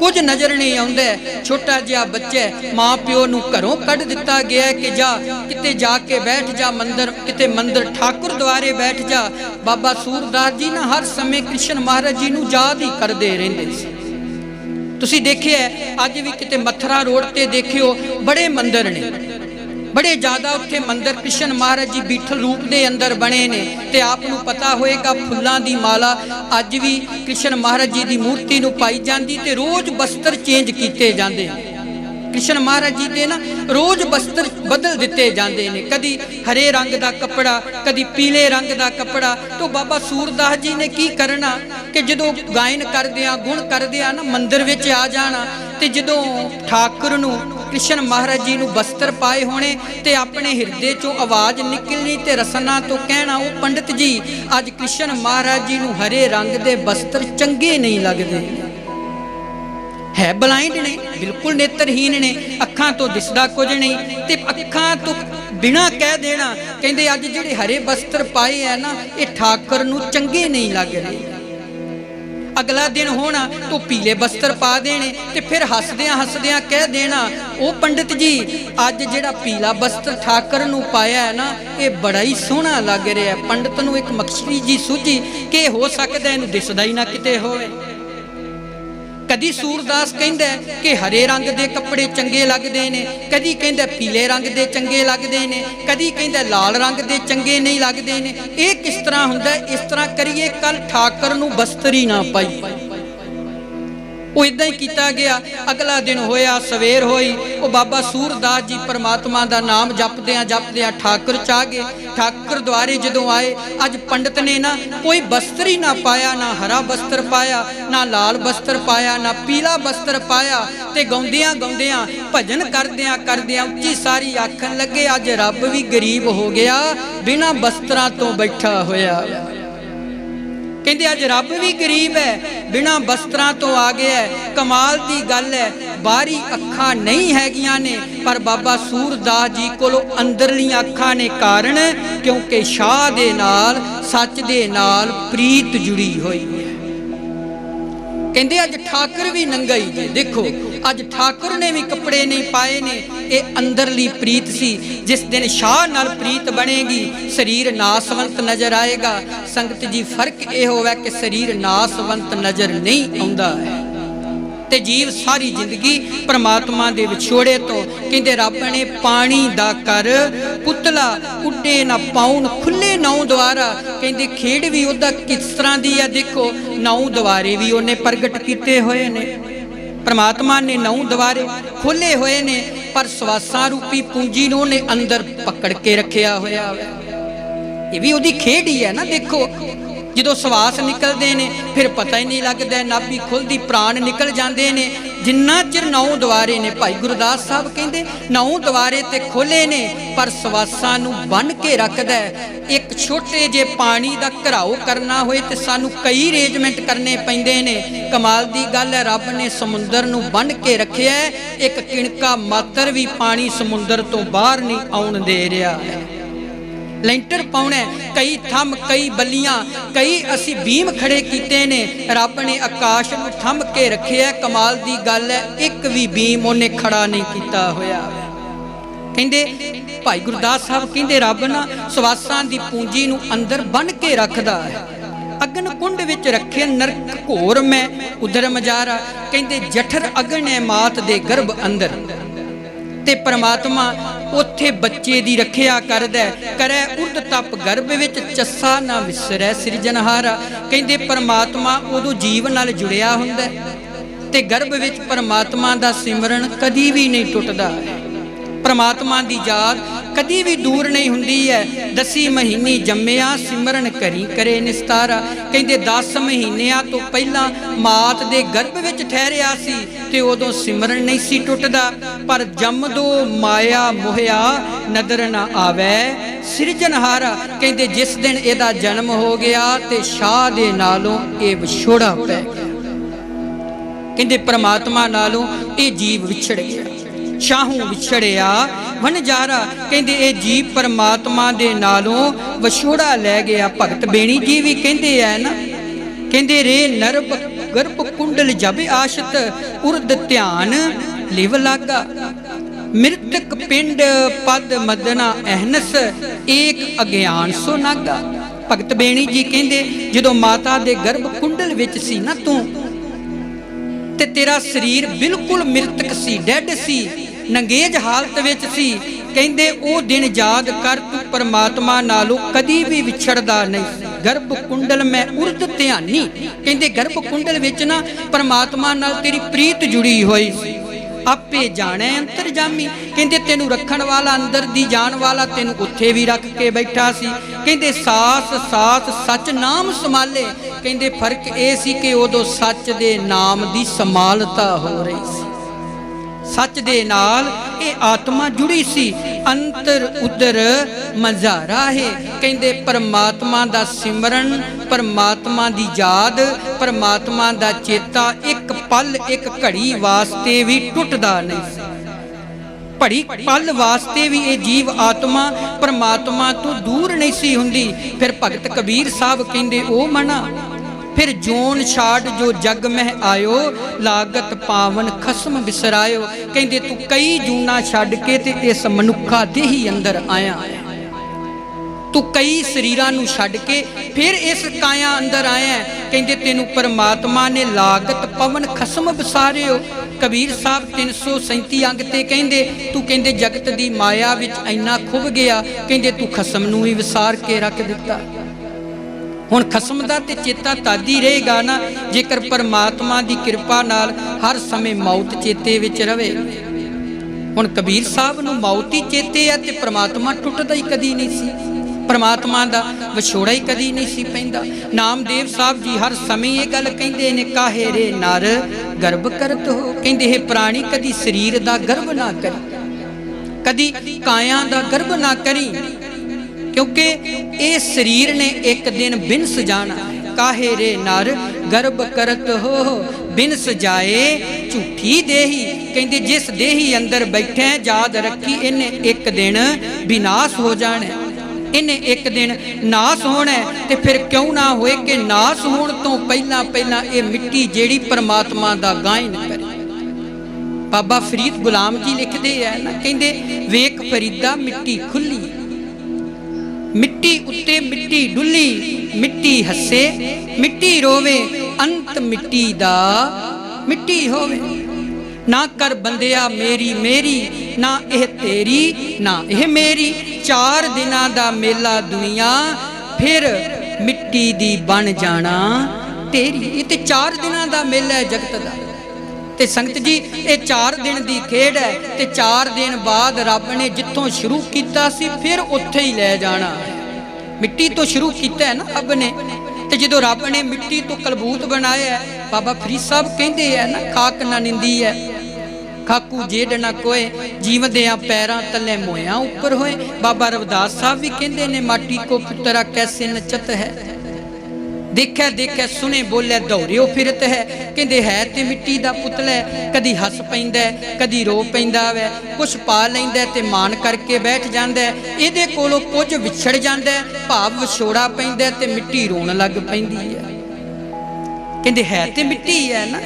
कुछ नज़र नहीं आउंदा। छोटा जिहा बच्चा माँ प्यो नूं घरों कढ़ दिता गया है कि जा किते जाके बैठ जा, मंदिर किते मंदिर ठाकुर द्वारे बैठ जा। बाबा सूरदास जी ना हर समय कृष्ण महाराज जी नूं याद ही करते रहंदे सी। तुसी देखिए अज भी किते मथुरा रोड ते देखियो बड़े मंदिर ने, बड़े ज़्यादा उत्थे मंदिर कृष्ण महाराज जी बीठल रूप के अंदर बने ने। ते आपनूं पता होएगा फुल्लां दी माला अज भी कृष्ण महाराज जी की मूर्ति नूं पाई जाती, ते रोज़ बस्तर चेंज किए जाते हैं। कृष्ण महाराज जी के ना रोज़ बस्तर बदल दिते जाते हैं, कदी हरे रंग का कपड़ा, कदी पीले रंग का कपड़ा। तो बाबा सूरदास जी ने की करना कि जदों गायन करदियां गुण करदियां ना मंदिर विच आ जाना, ते जदों ठाकुर नूं कृष्ण महाराज जी नूं बस्तर पाए होने ते अपने हिरदे चों आवाज़ निकलनी ते रसना तो कहना, ओ पंडित जी अज कृष्ण महाराज जी नूं हरे रंग दे बस्तर चंगे नहीं लगदे। है ब्लाइंड ने, बिल्कुल नेत्रहीन ने, अखां तो दिसदा कुछ नहीं, ते अखां तो बिना कह देना कहंदे अज जिहड़े हरे बस्तर पाए है ना ये ठाकुर नूं चंगे नहीं लग रहे। अगला दिन होना तो पीले बस्तर पा देने, ते फिर हसदियां हसदियां कह देना, ओ पंडित जी अज जिहड़ा पीला बस्तर ठाकुर नूं पाया है ना ये बड़ा ही सोहना लग रहा है। पंडित नूं एक मकसदी जी सूझी कि हो सकदा इहनूं दिसदा ही ना किते होवे। कदी सूरदास कहंदा कि हरे रंग दे कपड़े चंगे लगदे ने, कदी कहंदा पीले रंग दे चंगे लगदे ने, कदी कहंदा लाल रंग दे चंगे नहीं लगदे ने। ये किस तरह हुंदा? इस तरह करिए कल ठाकुर नूं बस्तर ही ना पाई। वो इदां ही किया गया। अगला दिन होया, सवेर होई, वो बाबा सूरदास जी परमात्मा का नाम जपदियां जपदियां ठाकुर च आ गए। ठाकुर द्वारे जदों आए अज पंडित ने ना कोई बस्तर ही ना पाया, ना हरा बस्तर पाया, ना लाल बस्तर पाया, ना पीला बस्तर पाया। ते गाउंदियां गाउंदियां भजन करदियां करदियां उच्ची सारी आखन लगे, अज रब भी गरीब हो गया बिना बस्तरां तो बैठा होया। कहते अज रब भी गरीब है बिना बस्त्रां तो आ गया है। कमाल की गल है, बाहरी अखां नहीं हैगियां ने पर बाबा सूरदास जी कोलों अंदरलियां अखां ने। कारण क्योंकि शाह दे नाल सच दे नाल प्रीत जुड़ी हुई है। कहते अज ठाकुर भी नंगा ही जे। देखो अज ठाकुर ने भी कपड़े नहीं पाए ने, ये अंदरली प्रीत सी। जिस दिन शाह नाल प्रीत बनेगी शरीर नासवंत नजर आएगा। संगत जी फर्क यह होवे कि शरीर नासवंत नजर नहीं आउंदा है ते जीव सारी जिंदगी परमात्मा दे विछोड़े तो। कहते रब ने पानी दा कर पुतला उड्डे ना पाउन खुले नौ द्वारा। कहते खेड़ भी उहदा किस तरह दी है, देखो नौ द्वारे भी उन्हें प्रगट किए हुए ने। परमात्मा ने नौ द्वारे खोले हुए ने पर सवासां रूपी पूंजी नूं ने अंदर पकड़ के रखिया होया। ये भी उहदी खेड़ ही है ना। देखो जो सवास निकलते हैं फिर पता ही नहीं लगता, नाभि खुलती प्राण निकल जाते हैं। जिन्ना चिर नौ द्वारे ने, भाई गुरदास साहब कहते नौ द्वारे ते खोले ने पर सवासां नूं बन के रखदा है। एक छोटे जे पानी का घराओ करना होए ते सानू कई अरेंजमेंट करने पैंदे ने। कमाल की गल है, रब ने समुंदर नूं बन के रखिया है। एक किणका मात्र भी पानी समुंदर तो बाहर नहीं आउण दे रहा है। लेंटर पाउना कई थम कई बलियां कई असी बीम खड़े किए ने। रब ने आकाश नूं थम के रखे है। कमाल की गल है, एक भी बीम उन्हें खड़ा नहीं किया होया। कहंदे भाई गुरदास साहब कहंदे रब ना सवासां दी पूंजी नूं अंदर बन के रखदा है। अगन कुंड विच रखे नरक घोर में उधर मजारा। कहंदे जठर अगन है मात दे गर्भ अंदर ते परमात्मा उत्थे बच्चे दी रखिया करदा करे। उर्द तप गर्भ विच चस्सा ना विसरै सिरजनहारा। कहंदे परमात्मा उदों जीव नाल जुड़िया हुंदा ते गर्भ विच परमात्मा दा सिमरन कदी भी नहीं टुटदा। परमात्मा दी याद कदी भी दूर नहीं हुंदी है। 10 महीने जम्मिया सिमरन करी करे निस्तारा। कहंदे 10 महीनिਆਂ तो पहला मात दे गर्भ विच ठहरिया सी ते उदों सिमरन नहीं सी टुटदा। पर जमदो माया मोहिया नदर ना आवे सिरजनहारा। कहंदे जिस दिन इहदा जन्म हो गया ते शाह दे नालों ये विछोड़ा पै गया। कहंदे परमात्मा नालों ये जीव विछड़ गया। शाहू विछड़िया वनजारा। कहंदे ये जीव परमात्मा दे नालों विछोड़ा लै गया। भगत बेणी जी भी कहंदे है ना, कहंदे रे नरब गर्भ गर्भ कुंडल जब आशत उर्द ध्यान लिव लागा। मृतक पिंड पद मदना अहनस एक अज्ञान सो नागा। भगत बेणी जी कहंदे जदों माता दे गर्भ कुंडल विच सी ना तू ते तेरा शरीर बिल्कुल मृतक सी, डैड सी, नंगेज हालत विच सी। कहंदे ओ दिन याद कर तू परमात्मा नालों कदी भी विछड़दा नहीं। गर्भ कुंडल मैं उर्द ध्यानी, कहंदे गर्भ कुंडल विच ना परमात्मा नाल तेरी प्रीत जुड़ी हुई सी। आपे जाने अंतरजामी, कहंदे तेनू रखण वाला अंदर दी जान वाला तेनू उत्थे भी रख के बैठा सी। कहंदे सास सास सच नाम संभाले। कहंदे फर्क ये सी कि उदों सच दे नाम दी संभालता हो रही सी, सच दे नाल ये आत्मा जुड़ी सी। अंतर उदर मजारा है। कहंदे परमात्मा दा सिमरन, परमात्मा दी याद, परमात्मा दा चेता एक पल एक घड़ी वास्ते भी टुटदा नहीं सी। घड़ी पल वास्ते भी ये जीव आत्मा परमात्मा तो दूर नहीं सी हुंदी। फिर भगत कबीर साहब कहंदे ओ मना फिर जोन छाड़ जो जग में आयो, लागत पावन खसम बिसरायो। कहंदे तू कई जूना छड़ के ते इस मनुखा दे ही अंदर आया। तू कई शरीरां नूं छड़ के फिर इस काया अंदर आया। कहंदे तेनू परमात्मा ने लागत पवन खसम बिसारियो। कबीर साहब 337 अंग ते कहंदे तू कहंदे जगत दी माया विच इन्ना खुब गया। कहंदे तू खसम नूं ही विसार के रख दिता। हुण खसम दा ते चेता तद ही रहेगा ना जेकर परमात्मा दी कृपा नाल हर समय मौत चेते विच रवे। हुण कबीर साहब नूं मौत ही चेते है ते परमात्मा टुटदा ही कदी नहीं सी, परमात्मा दा विछोड़ा ही कदी नहीं सी पैंदा। नामदेव साहब जी हर समय ये गल कहंदे ने, काहे रे नर गर्भ करत हो। कहंदे हे प्राणी कदी शरीर दा गर्भ ना करी, कदी काया दा गर्भ ना करी, क्योंकि ये शरीर ने एक दिन बिनस जाना। काहे रे नर गर्भ करत हो बिनस जाए झूठी देही। कहंदे जिस देही अंदर बैठे याद रखी इन्हें एक दिन विनाश हो जाना, इन्हें एक दिन नाश होना। ते फिर क्यों ना होए कि नाश होने तो पहला पहला ये मिट्टी जेड़ी परमात्मा दा गायन करे। बाबा फरीद गुलाम जी लिखते हैं ना, कहंदे वेख फरीदा मिट्टी खुली, मिट्टी उत्ते मिट्टी डुली, मिट्टी हसे मिट्टी रोवे, अंत मिट्टी दा मिट्टी होवे। ना कर बंदिया मेरी मेरी, ना यह तेरी ना यह मेरी। 4 दिनां दा मेला दुनिया, फिर मिट्टी दी बन जाना तेरी। ये ते 4 दिनां दा मेला है जगत दा। ते संगत जी ये 4 दिन दी खेड है। ते 4 दिन बाद रब ने जिथों शुरू किया सी फिर उत्थे ही ले जाना। मिट्टी तो शुरू किया है ना रब ने, ते जदों रब ने मिट्टी तो कलबूत बनाया है। बाबा फरीद साहब कहते हैं ना, खाक ना निंदी है खाकू जेड ना कोए, जीवदिया पैरां तले मोया ऊपर होए। बाबा रविदास साहब भी कहते ने, माटी को पुत्रा कैसे नचत है, देखा देखा सुने बोले दौड़ियो फिरत है। कहते है ते मिट्टी दा पुतला, कदी हस पैंदा कदी रो पैंदा वै, कुछ पा लैंदा ते मान करके बैठ जांदा, इहदे कोलों कुछ विछड़ जांदा, भाव विछोड़ा पैंदा ते मिट्टी रोण लग पैंदी है। कहते है ते मिट्टी है ना,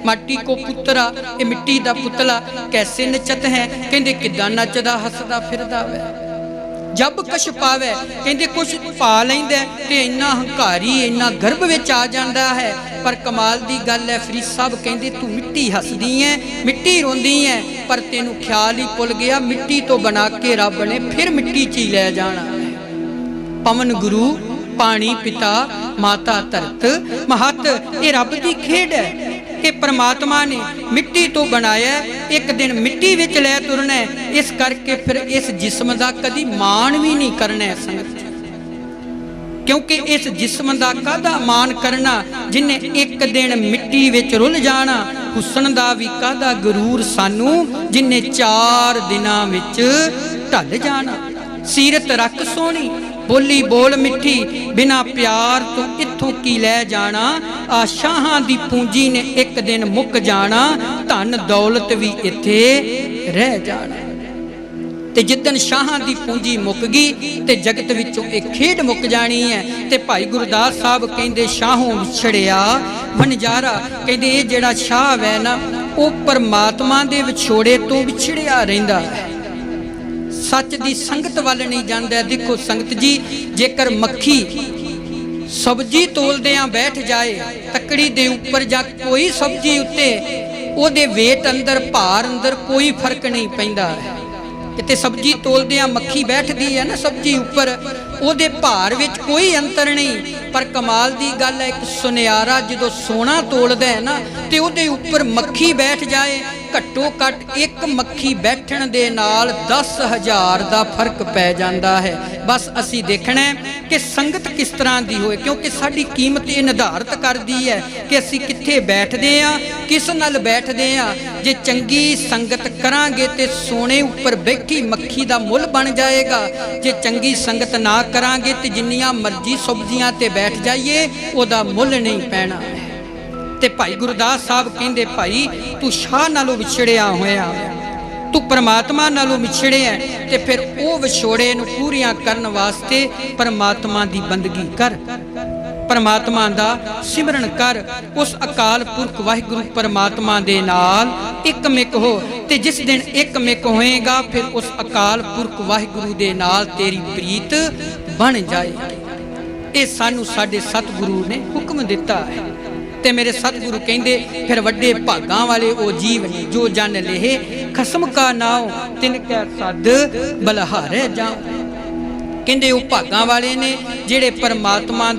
माटी को पुत्रा ये मिट्टी दा पुतला कैसे नचत है। कहते किदां नचदा हसदा फिरदा वै, जब कछ पावे। कहते कुछ पा लैंदा ते इन्ना हंकारी इन्ना गर्भ विच आ जांदा है। पर कमाल दी गल है, फरीद साहब कहते तू मिट्टी हसदी है मिट्टी रोंदी है, पर तेनू ख्याल ही भुल गया मिट्टी तो बना के रब ने फिर मिट्टी च ही ले जाना। पवन गुरु पानी पिता माता धरत महत, ये रब की खेड है कि परमात्मा ने मिट्टी तो बनाया, एक दिन मिट्टी विच लै तुरना है। इस करके फिर इस जिस्म का कदी मान भी नहीं करना है संगत, क्योंकि इस जिस्म का कादा मान करना जिन्हें एक दिन मिट्टी विच रुल जाना। हुसन का भी कादा गुरूर सानू जिन्हें 4 दिनां विच ढल जाना। सीरत रख सोहनी बोली बोल मिठी, बिना प्यार तो इत्थों की लै जाना। आशाहां दी पूंजी ने एक दिन मुक जाना, धन दौलत भी इत्थे रह जाना। ਤੇ ਜਿੱਦਣ ਸ਼ਾਹਾਂ ਦੀ ਪੂੰਜੀ ਮੁੱਕ ਗਈ ਤੇ ਜਗਤ ਵਿੱਚੋਂ ਇਹ ਖੇਡ ਮੁੱਕ ਜਾਣੀ ਹੈ। ਤੇ ਭਾਈ ਗੁਰਦਾਸ ਸਾਹਿਬ ਕਹਿੰਦੇ ਸ਼ਾਹੋਂ ਵਿਛੜਿਆ ਵਣਜਾਰਾ, ਕਹਿੰਦੇ ਇਹ ਜਿਹੜਾ ਸ਼ਾਹ ਹੈ ਨਾ ਉਹ ਪਰਮਾਤਮਾ ਦੇ ਵਿਛੋੜੇ ਤੋਂ ਵਿਛੜਿਆ ਰਹਿੰਦਾ ਹੈ, ਸੱਚ ਦੀ ਸੰਗਤ ਵੱਲ ਨਹੀਂ ਜਾਂਦਾ। ਦੇਖੋ ਸੰਗਤ ਜੀ, ਜੇਕਰ ਮੱਖੀ ਸਬਜ਼ੀ ਤੋਲਦਿਆਂ ਬੈਠ ਜਾਏ ਤੱਕੜੀ ਦੇ ਉੱਪਰ ਜਾਂ ਕੋਈ ਸਬਜ਼ੀ ਉੱਤੇ, ਉਹਦੇ ਵੇਟ ਅੰਦਰ ਭਾਰ ਅੰਦਰ ਕੋਈ ਫਰਕ ਨਹੀਂ ਪੈਂਦਾ। ਕਿਤੇ ਸਬਜ਼ੀ ਤੋਲਦਿਆਂ ਮੱਖੀ ਬੈਠਦੀ ਹੈ ਨਾ ਸਬਜ਼ੀ ਉੱਪਰ, ਉਹਦੇ ਭਾਰ ਵਿੱਚ ਕੋਈ ਅੰਤਰ ਨਹੀਂ। ਪਰ ਕਮਾਲ ਦੀ ਗੱਲ ਹੈ, ਇੱਕ ਸੁਨਿਆਰਾ ਜਦੋਂ ਸੋਨਾ ਤੋਲਦਾ ਹੈ ਨਾ ਤੇ ਉਹਦੇ ਉੱਪਰ ਮੱਖੀ ਬੈਠ ਜਾਏ, ਘੱਟੋ ਘੱਟ ਇੱਕ ਮੱਖੀ ਬੈਠਣ ਦੇ ਨਾਲ 10,000 ਦਾ ਫਰਕ ਪੈ ਜਾਂਦਾ ਹੈ। ਬਸ ਅਸੀਂ ਦੇਖਣਾ ਕਿ ਸੰਗਤ ਕਿਸ ਤਰ੍ਹਾਂ ਦੀ ਹੋਏ, ਕਿਉਂਕਿ ਸਾਡੀ ਕੀਮਤ ਇਹ ਨਿਰਧਾਰਿਤ ਕਰਦੀ ਹੈ ਕਿ ਅਸੀਂ ਕਿੱਥੇ ਬੈਠਦੇ ਹਾਂ, ਕਿਸ ਨਾਲ ਬੈਠਦੇ ਹਾਂ। ਜੇ ਚੰਗੀ ਸੰਗਤ ਕਰਾਂਗੇ ਤੇ ਸੋਨੇ ਉੱਪਰ ਬੈਠੀ ਮੱਖੀ ਦਾ ਮੁੱਲ ਬਣ ਜਾਏਗਾ। ਜੇ ਚੰਗੀ ਸੰਗਤ ਨਾ ਕਰਾਂਗੇ ਤੇ ਜਿੰਨੀਆਂ ਮਰਜ਼ੀ ਸਬਜ਼ੀਆਂ ਤੇ ਬੈਠ ਜਾਈਏ ਉਹਦਾ ਮੁੱਲ ਨਹੀਂ ਪੈਣਾ। ਤੇ ਭਾਈ ਗੁਰਦਾਸ ਸਾਹਿਬ ਕਹਿੰਦੇ ਭਾਈ ਤੂੰ ਸ਼ਾਹ ਨਾਲੋਂ ਵਿਛੜਿਆ ਹੋਇਆ, ਤੂੰ ਪਰਮਾਤਮਾ ਨਾਲੋਂ ਵਿਛੜਿਆ, ਤੇ ਫਿਰ ਉਹ ਵਿਛੋੜੇ ਨੂੰ ਪੂਰੀਆਂ ਕਰਨ ਵਾਸਤੇ ਪਰਮਾਤਮਾ ਦੀ ਬੰਦਗੀ ਕਰ, ਪਰਮਾਤਮਾ ਦਾ ਸਿਮਰਨ ਕਰ। ਉਸ ਅਕਾਲ ਪੁਰਖ ਵਾਹਿਗੁਰੂ ਪਰਮਾਤਮਾ ਦੇ ਨਾਲ ਇੱਕਮਿਕ ਹੋ, ਤੇ ਜਿਸ ਦਿਨ ਇੱਕਮਿਕ ਹੋਏਗਾ ਫਿਰ ਉਸ ਅਕਾਲ ਪੁਰਖ ਵਾਹਿਗੁਰੂ ਦੇ ਨਾਲ ਤੇਰੀ ਪ੍ਰੀਤ ਬਣ ਜਾਏਗੀ। ਇਹ ਸਾਨੂੰ ਸਾਡੇ ਸਤਿਗੁਰੂ ਨੇ ਹੁਕਮ ਦਿੱਤਾ ਹੈ। ਤੇ ਮੇਰੇ ਸਤਿਗੁਰੂ ਕਹਿੰਦੇ ਫਿਰ ਵੱਡੇ ਭਾਗਾਂ ਵਾਲੇ ਉਹ ਜੀਵ ਨੇ ਜੋ ਜਨ ਲੇਹ ਖਸਮ ਕਾ ਨਾਉ ਤਿਨ ਕੈ ਸਦ ਬਲਹਾਰੇ ਜਾਉ। ਕਹਿੰਦੇ ਉਹ ਭਾਗਾਂ ਵਾਲੇ ਨੇ ਜਿਹੜੇ ਪਰਮਾਤਮਾ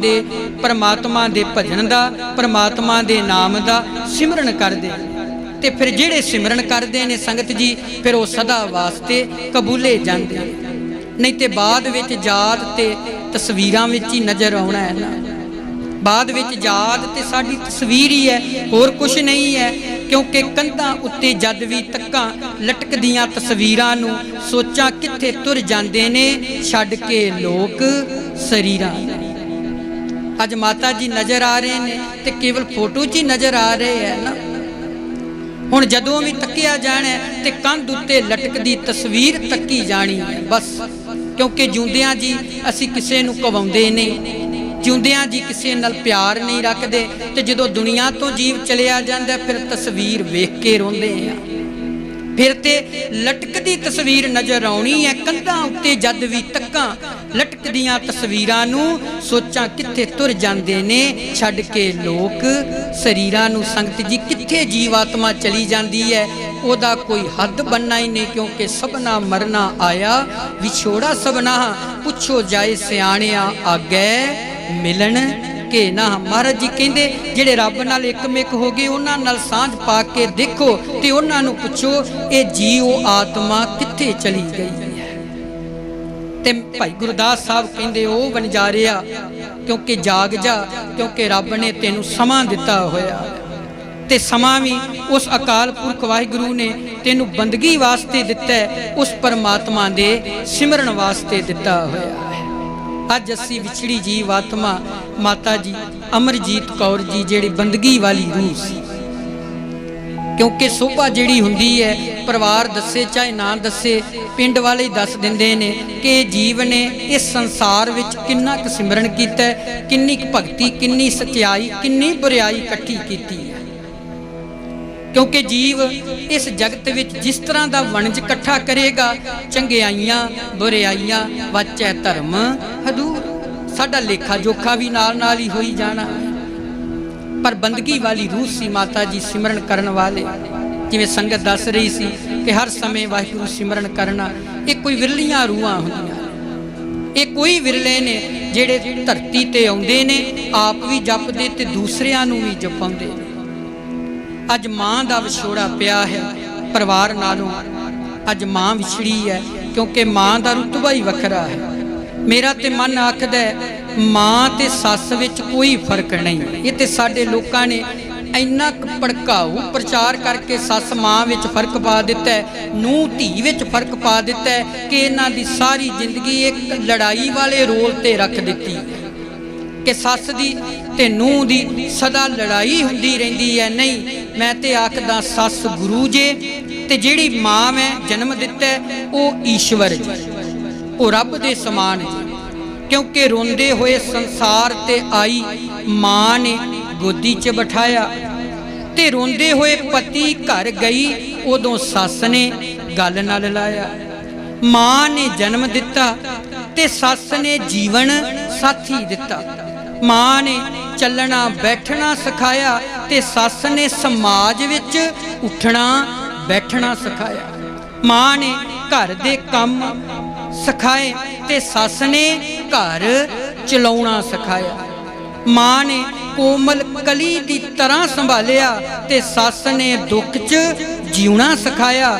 ਦੇ ਭਜਨ ਦਾ, ਪਰਮਾਤਮਾ ਦੇ ਨਾਮ ਦਾ ਸਿਮਰਨ ਕਰਦੇ। ਤੇ ਫਿਰ ਜਿਹੜੇ ਸਿਮਰਨ ਕਰਦੇ ਨੇ ਸੰਗਤ ਜੀ, ਫਿਰ ਉਹ ਸਦਾ ਵਾਸਤੇ ਕਬੂਲੇ ਜਾਂਦੇ, ਨਹੀਂ ਤੇ ਬਾਅਦ ਵਿੱਚ ਯਾਦ ਤੇ ਤਸਵੀਰਾਂ ਵਿੱਚ ਹੀ ਨਜ਼ਰ ਆਉਣਾ ਹੈ ਨਾ। ਬਾਅਦ ਵਿੱਚ ਯਾਦ ਤੇ ਸਾਡੀ ਤਸਵੀਰ ਹੀ ਹੈ, ਹੋਰ ਕੁਝ ਨਹੀਂ ਹੈ। ਕਿਉਂਕਿ ਕੰਧਾਂ ਉੱਤੇ ਜਦ ਵੀ ਤੱਕਾਂ ਲਟਕਦੀਆਂ ਤਸਵੀਰਾਂ ਨੂੰ ਸੋਚਾਂ ਕਿੱਥੇ ਤੁਰ ਜਾਂਦੇ ਨੇ ਛੱਡ ਕੇ ਲੋਕ ਸਰੀਰਾਂ। ਅੱਜ ਮਾਤਾ ਜੀ ਨਜ਼ਰ ਆ ਰਹੇ ਨੇ ਤੇ ਕੇਵਲ ਫੋਟੋ 'ਚ ਹੀ ਨਜ਼ਰ ਆ ਰਹੇ ਹੈ ਨਾ। ਹੁਣ ਜਦੋਂ ਵੀ ਤੱਕਿਆ ਜਾਣਾ ਤੇ ਕੰਧ ਉੱਤੇ ਲਟਕਦੀ ਤਸਵੀਰ ਤੱਕੀ ਜਾਣੀ ਹੈ ਬਸ। ਕਿਉਂਕਿ ਜਿਉਂਦਿਆਂ ਜੀ ਅਸੀਂ ਕਿਸੇ ਨੂੰ ਕਵਾਉਂਦੇ ਨਹੀਂ, ਜਿਉਂਦਿਆਂ ਜੀ ਕਿਸੇ ਨਾਲ ਪਿਆਰ ਨਹੀਂ ਰੱਖਦੇ, ਤੇ ਜਦੋਂ ਦੁਨੀਆ ਤੋਂ ਜੀਵ ਚਲਿਆ ਜਾਂਦਾ ਫਿਰ ਤਸਵੀਰ ਵੇਖ ਕੇ ਰੋਂਦੇ ਆ। ਫਿਰ ਤੇ ਲਟਕਦੀ ਤਸਵੀਰ ਨਜ਼ਰ ਆਉਣੀ ਹੈ ਕੰਧਾਂ ਉੱਤੇ ਜਦ ਵੀ ਤੱਕਾਂ ਲਟਕਦੀਆਂ ਤਸਵੀਰਾਂ ਨੂੰ ਸੋਚਾਂ ਕਿੱਥੇ ਤੁਰ ਜਾਂਦੇ ਨੇ ਛੱਡ ਕੇ ਲੋਕ ਸਰੀਰਾਂ ਨੂੰ। ਸੰਗਤ ਜੀ ਕਿੱਥੇ ਜੀਵ ਆਤਮਾ ਚਲੀ ਜਾਂਦੀ ਹੈ ਉਹਦਾ ਕੋਈ ਹੱਦ ਬਣਨਾ ਹੀ ਨਹੀਂ। ਕਿਉਂਕਿ ਸਭਨਾ ਮਰਨਾ ਆਇਆ ਵਿਛੋੜਾ ਸਭਨਾ, ਪੁੱਛੋ ਜਾਏ ਸਿਆਣਿਆਂ ਆਗੇ ਮਿਲਣ ਕੇ ਨਾ। ਮਹਾਰਾਜ ਜੀ ਕਹਿੰਦੇ ਜਿਹੜੇ ਰੱਬ ਨਾਲ ਇੱਕਮਿਕ ਹੋ ਗਏ ਉਹਨਾਂ ਨਾਲ ਸਾਂਝ ਪਾ ਕੇ ਦੇਖੋ ਤੇ ਉਹਨਾਂ ਨੂੰ ਪੁੱਛੋ ਇਹ ਜੀਵ ਆਤਮਾ ਕਿੱਥੇ ਚਲੀ ਗਈ ਹੈ। ਤੇ ਭਾਈ ਗੁਰਦਾਸ ਸਾਹਿਬ ਕਹਿੰਦੇ ਉਹ ਵਣਜਾਰਿਆ ਕਿਉਂਕਿ ਜਾਗ ਜਾ, ਕਿਉਂਕਿ ਰੱਬ ਨੇ ਤੈਨੂੰ ਸਮਾਂ ਦਿੱਤਾ ਹੋਇਆ, ਤੇ ਸਮਾਂ ਵੀ ਉਸ ਅਕਾਲ ਪੁਰਖ ਵਾਹਿਗੁਰੂ ਨੇ ਤੈਨੂੰ ਬੰਦਗੀ ਵਾਸਤੇ ਦਿੱਤਾ ਹੈ, ਉਸ ਪਰਮਾਤਮਾ ਦੇ ਸਿਮਰਨ ਵਾਸਤੇ ਦਿੱਤਾ ਹੋਇਆ ਹੈ। ਅੱਜ ਅਸੀਂ ਵਿਛੜੀ ਜੀਵ ਆਤਮਾ ਮਾਤਾ ਜੀ ਅਮਰਜੀਤ ਕੌਰ ਜੀ ਜਿਹੜੀ ਬੰਦਗੀ ਵਾਲੀ ਰੂਹ ਸੀ। ਕਿਉਂਕਿ ਸੋਭਾ ਜਿਹੜੀ ਹੁੰਦੀ ਹੈ ਪਰਿਵਾਰ ਦੱਸੇ ਚਾਹੇ ਨਾ ਦੱਸੇ, ਪਿੰਡ ਵਾਲੇ ਹੀ ਦੱਸ ਦਿੰਦੇ ਨੇ ਕਿ ਜੀਵ ਨੇ ਇਸ ਸੰਸਾਰ ਵਿੱਚ ਕਿੰਨਾ ਕੁ ਸਿਮਰਨ ਕੀਤਾ, ਕਿੰਨੀ ਕੁ ਭਗਤੀ, ਕਿੰਨੀ ਸਚਾਈ, ਕਿੰਨੀ ਬੁਰਿਆਈ ਇਕੱਠੀ ਕੀਤੀ ਹੈ। ਕਿਉਂਕਿ ਜੀਵ ਇਸ ਜਗਤ ਵਿੱਚ ਜਿਸ ਤਰ੍ਹਾਂ ਦਾ ਵਣਜ ਇਕੱਠਾ ਕਰੇਗਾ, ਚੰਗਿਆਈਆਂ ਬੁਰਿਆਈਆਂ ਵਾਚੈ ਧਰਮ ਹਦੂਰ, ਸਾਡਾ ਲੇਖਾ ਜੋਖਾ ਵੀ ਨਾਲ ਨਾਲ ਹੀ ਹੋਈ ਜਾਣਾ। ਪਰ ਬੰਦਗੀ ਵਾਲੀ ਰੂਹ ਸੀ ਮਾਤਾ ਜੀ, ਸਿਮਰਨ ਕਰਨ ਵਾਲੇ। ਜਿਵੇਂ ਸੰਗਤ ਦੱਸ ਰਹੀ ਸੀ ਕਿ ਹਰ ਸਮੇਂ ਵਾਹਿਗੁਰੂ ਸਿਮਰਨ ਕਰਨਾ, ਇਹ ਕੋਈ ਵਿਰਲੀਆਂ ਰੂਹਾਂ ਹੁੰਦੀਆਂ, ਇਹ ਕੋਈ ਵਿਰਲੇ ਨੇ ਜਿਹੜੇ ਧਰਤੀ ਤੇ ਆਉਂਦੇ ਨੇ, ਆਪ ਵੀ ਜਪਦੇ ਤੇ ਦੂਸਰਿਆਂ ਨੂੰ ਵੀ ਜਪਾਉਂਦੇ ਨੇ। ਅੱਜ ਮਾਂ ਦਾ ਵਿਛੋੜਾ ਪਿਆ ਹੈ ਪਰਿਵਾਰ ਨਾਲੋਂ, ਅੱਜ ਮਾਂ ਵਿਛੜੀ ਹੈ ਕਿਉਂਕਿ ਮਾਂ ਦਾ ਰੁਤਬਾ ਹੀ ਵੱਖਰਾ ਹੈ। ਮੇਰਾ ਤੇ ਮਨ ਆਖਦਾ ਮਾਂ ਤੇ ਸੱਸ ਵਿੱਚ ਕੋਈ ਫਰਕ ਨਹੀਂ। ਇਹ ਤੇ ਸਾਡੇ ਲੋਕਾਂ ਨੇ ਇੰਨਾ ਭੜਕਾਊ ਪ੍ਰਚਾਰ ਕਰਕੇ ਸੱਸ ਮਾਂ ਵਿੱਚ ਫਰਕ ਪਾ ਦਿੱਤਾ ਹੈ, ਨੂੰਹ ਧੀ ਵਿੱਚ ਫਰਕ ਪਾ ਦਿੱਤਾ ਹੈ ਕਿ ਇਹਨਾਂ ਦੀ ਸਾਰੀ ਜ਼ਿੰਦਗੀ ਇੱਕ ਲੜਾਈ ਵਾਲੇ ਰੋਲ ਤੇ ਰੱਖ ਦਿੱਤੀ ਕਿ ਸੱਸ ਦੀ ਤੇ ਨੂੰਹ ਦੀ ਸਦਾ ਲੜਾਈ ਹੁੰਦੀ ਰਹਿੰਦੀ ਹੈ। ਨਹੀਂ, ਮੈਂ ਤੇ ਆਖਦਾ ਸੱਸ ਗੁਰੂ ਜੇ ते जिहड़ी मां मैं जन्म दिता है वो ईश्वर जी, वो रब दे समान जी, क्योंकि रोंदे हुए संसार ते आई मां ने गोदी च बिठाया, ते रोंदे हुए पति घर गई उदों सस ने गल नाल लाया। मां ने जन्म दिता ते सस ने जीवन साथी दिता। मां ने चलना बैठना सिखाया ते सस ने समाज विच उठना बैठना सिखाया। मां ने घर दे काम सिखाए ते सस ने घर चलाउणा सिखाया। मां ने कोमल कली दी तरह संभालिया ते सस ने दुख च जीवना सिखाया।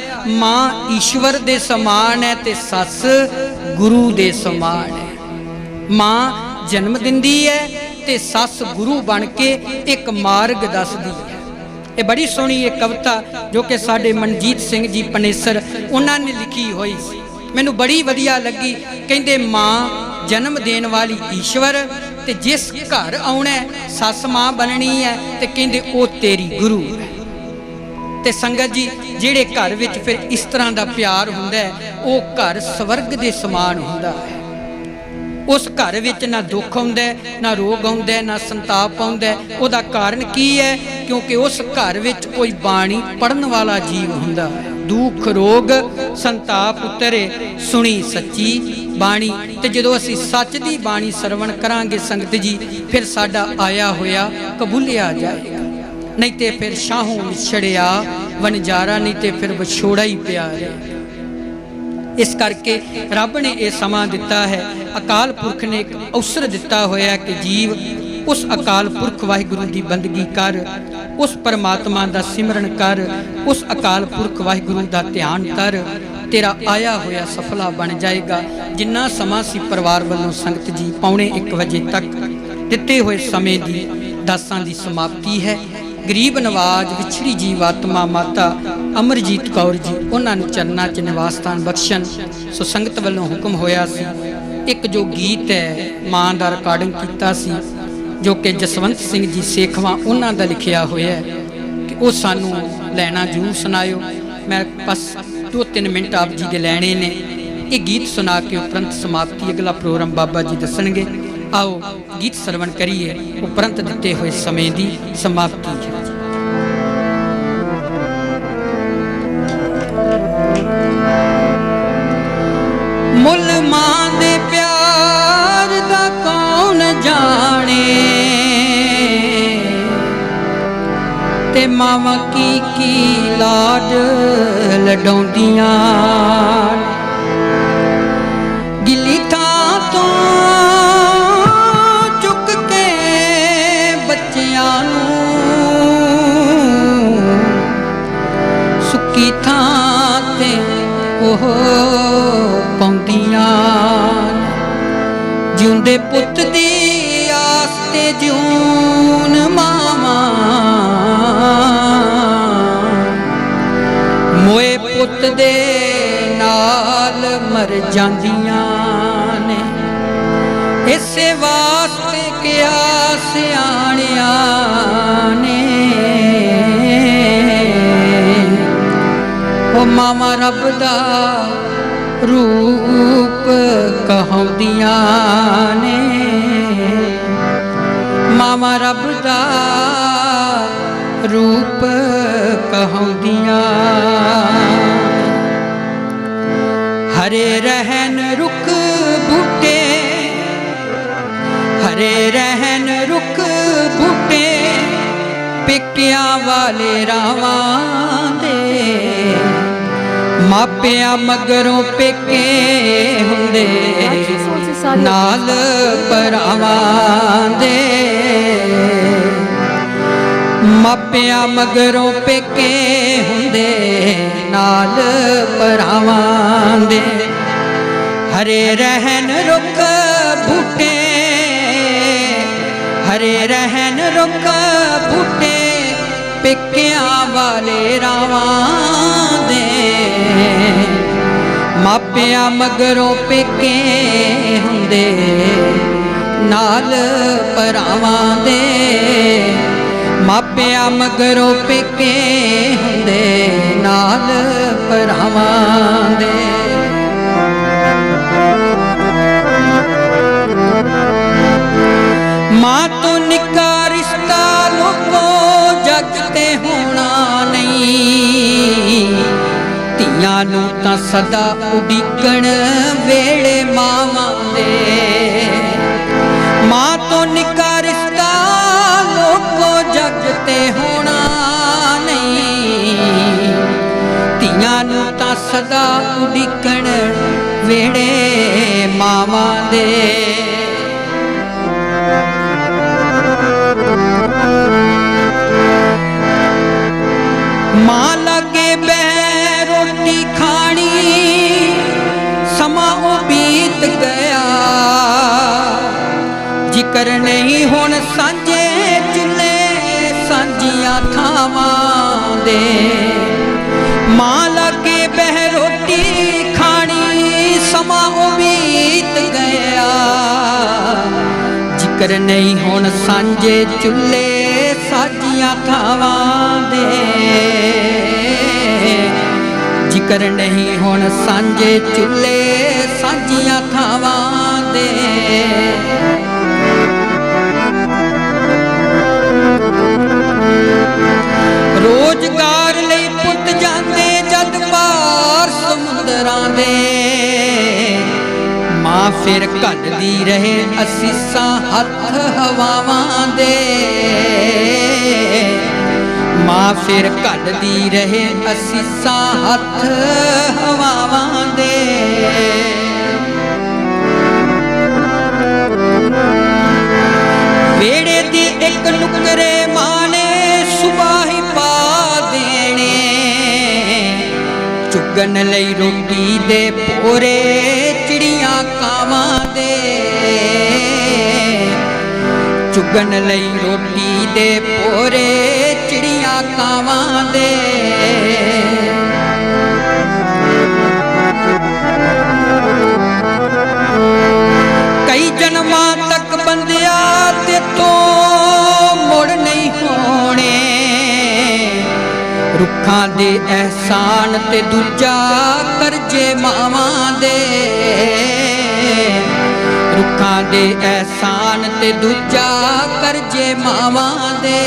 मां ईश्वर दे समान है ते सस गुरु दे समान है। मां जन्म दिंदी है ते सस गुरु बन के एक मार्ग दसदी है। ये बड़ी सोहनी एक कविता जो कि साडे मनजीत सिंह जी पनेसर उन्होंने ने लिखी हुई सी, मैनू बड़ी वधिया लगी। कहंदे मां जन्म देने वाली ईश्वर ते जिस घर आउणा सस मां बननी है ते कहंदे ओ तेरी गुरु है। ते संगत जी जिहड़े घर विच फिर इस तरह का प्यार हुंदा है वो घर स्वर्ग दे समान हुंदा है। उस घर विच ना दुख आउंदा है, ना रोग आउंदा है, ना संताप आउंदा है। उहदा कारण की है? क्योंकि उस घर विच कोई बाणी पढ़न वाला जीव हुंदा है। दुख रोग संताप उतरे सुनी सच्ची बाणी। ते जदों असीं सच दी बाणी सरवण करांगे संगत जी, फिर साडा आया होया कबूलिया जाएगा। नहीं तो फिर शाहों विछड़िया वनजारा, नहीं तो फिर विछोड़ा ही प्यारे। इस करके रब ने यह समा दिता है, अकाल पुरख ने एक अवसर दिता होया कि जीव उस अकाल पुरख वाहिगुरु की बंदगी कर, उस परमात्मा का सिमरन कर, उस अकाल पुरख वाहिगुरु का ध्यान कर, तेरा आया होया सफला बन जाएगा। जिन्ना समा सी परिवार वालों संगत जी 1:45 बजे तक दिते हुए समय की दासां की समाप्ति है। गरीब नवाज विछड़ी जीव आत्मा माता अमरजीत कौर जी उन्होंने चरना च निवास स्थान बख्शन। सो संगत वालों हुक्म होया सी एक जो गीत है मां का रिकॉर्डिंग किया सी, जो कि जसवंत सिंह जी सेखवा उन्होंने लिखिया होया है कि वो सानू लैना जरूर सुनायो। मैं बस 2-3 मिनट आप जी के लैने ने। ये गीत सुना के उपरंत समाप्ति अगला प्रोग्राम बाबा जी दसणगे। आओ गीत सरवण करिए, उपरंत दिते हुए समय की समाप्ति है। मुल मां दे प्यार दा कौन जाने, ते मावां की लाड लडौंदियां। गिली थां तो चुक के बच्चियां सुक्की थां ते ओह पाउंदियां। जिउंदे पुत दी आस ते जून मावां, मोए पुत दे नाल मर जांदियां ने। इसे वास्ते किया सियाणियां ने, ओ मामा रब दा रूप कहौंदियां ने। मामा रब दा रूप कहौंदियां। हरे रहन रुख बूटे, हरे रहन रुख बूटे, पिकिया वाले रावां दे। मापिया मगरों पेके हुंदे नाल भरावां दे। मापिया मगरों पेके हुंदे नाल भरावां दे। हरे रहन रुख बूटे, हरे रहन रुख बूटे, पिकिया वाले रावां दे। मापिया मगरों पेके हुंदे नाल भरावां दे। ਮਾਪਿਆਂ ਮਗਰੋਂ ਪੇਕੇ ਹੁੰਦੇ ਨਾਲ ਭਰਾਵਾਂ ਦੇ। ਮਾਂ ਤੋਂ ਨਿੱਕਾ ਰਿਸ਼ਤਾ ਲੋਕੋ ਜੱਗ ਤੇ ਹੋਣਾ ਨਹੀਂ। ਧੀਆਂ ਨੂੰ ਤਾਂ ਸਦਾ ਉਡੀਕਣ ਵੇਲੇ ਮਾਵਾਂ ਦੇ। ਮਾਂ ਤੋਂ ਨਿੱਕਾ ਰਿਸ਼ਤਾ ਲੋਕੋ ਜੱਗ ਤੇ ਹੋਣਾ ਨਹੀਂ। ਧੀਆਂ ਨੂੰ ਤਾਂ ਸਦਾ ਉਡੀਕਣ ਵੇਲੇ ਮਾਵਾਂ ਦੇ। ਮਾਂ ਲਾਗੇ ਬਹਿ ਰੋਟੀ ਖਾਣੀ ਸਮਾਂ ਉਹ ਬੀਤ ਗਿਆ। ਜ਼ਿਕਰ ਨਹੀਂ ਹੁਣ ਸਾਂਝੇ ਚੁੱਲ੍ਹੇ ਸਾਂਝੀਆਂ ਥਾਵਾਂ ਦੇ। ਮਾਂ ਲਾਗੇ ਬਹਿ ਰੋਟੀ ਖਾਣੀ ਸਮਾਂ ਉਹ ਬੀਤ ਗਿਆ। ਜ਼ਿਕਰ ਨਹੀਂ ਹੁਣ ਸਾਂਝੇ ਚੁੱਲ੍ਹੇ ਸਾਂਝੀਆਂ ਥਾਵਾਂ ਦੇ। ਜ਼ਿਕਰ ਨਹੀਂ ਹੁਣ ਸਾਂਝੇ ਚੁੱਲ੍ਹੇ ਸਾਂਝੀਆਂ ਥਾਵਾਂ ਦੇ। ਰੋਜ਼ਗਾਰ ਲਈ ਪੁੱਤ ਜਾਂਦੇ ਜਦ ਪਾਰ ਸਮੁੰਦਰਾਂ ਦੇ। ਮਾਂ ਫਿਰ ਘੱਲਦੀ ਰਹੇ ਅਸੀਸਾਂ ਹੱਥ ਹਵਾਵਾਂ ਦੇ। ਮਾਂ ਫਿਰ ਘੱਲਦੀ ਰਹੇ ਅਸੀਸਾਂ ਹੱਥ ਹਵਾਵਾਂ ਦੇ। ਵੇੜੇ ਦੀ ਇੱਕ ਨੁਕਰੇ ਮਾਂ ਨੇ ਸੁਬਾਹੀ ਪਾ ਦੇਣੇ। ਚੁੱਗਣ ਲਈ ਰੋਟੀ ਦੇ ਭੋਰੇ ਚਿੜੀਆਂ ਕਾਵਾਂ ਦੇ। ਚੁੱਗਣ ਲਈ ਰੋਟੀ ਦੇ ਭੋਰੇ ਚਿੜੀਆਂ ਕਾਵਾਂ ਦੇ। ਕਈ ਜਨਮਾਂ ਤੱਕ ਬੰਦਿਆ ਤੇ ਤੋਂ ਮੁੜ ਨਹੀਂ ਹੋਣੇ। ਰੁੱਖਾਂ ਦੇ ਅਹਿਸਾਨ ਤੇ ਦੂਜਾ ਕਰਜ਼ੇ ਮਾਵਾਂ ਦੇ। ਰੁੱਖਾਂ ਦੇ ਅਹਿਸਾਨ ਤੇ ਦੂਜਾ ਕਰਜ਼ੇ ਮਾਵਾਂ ਦੇ।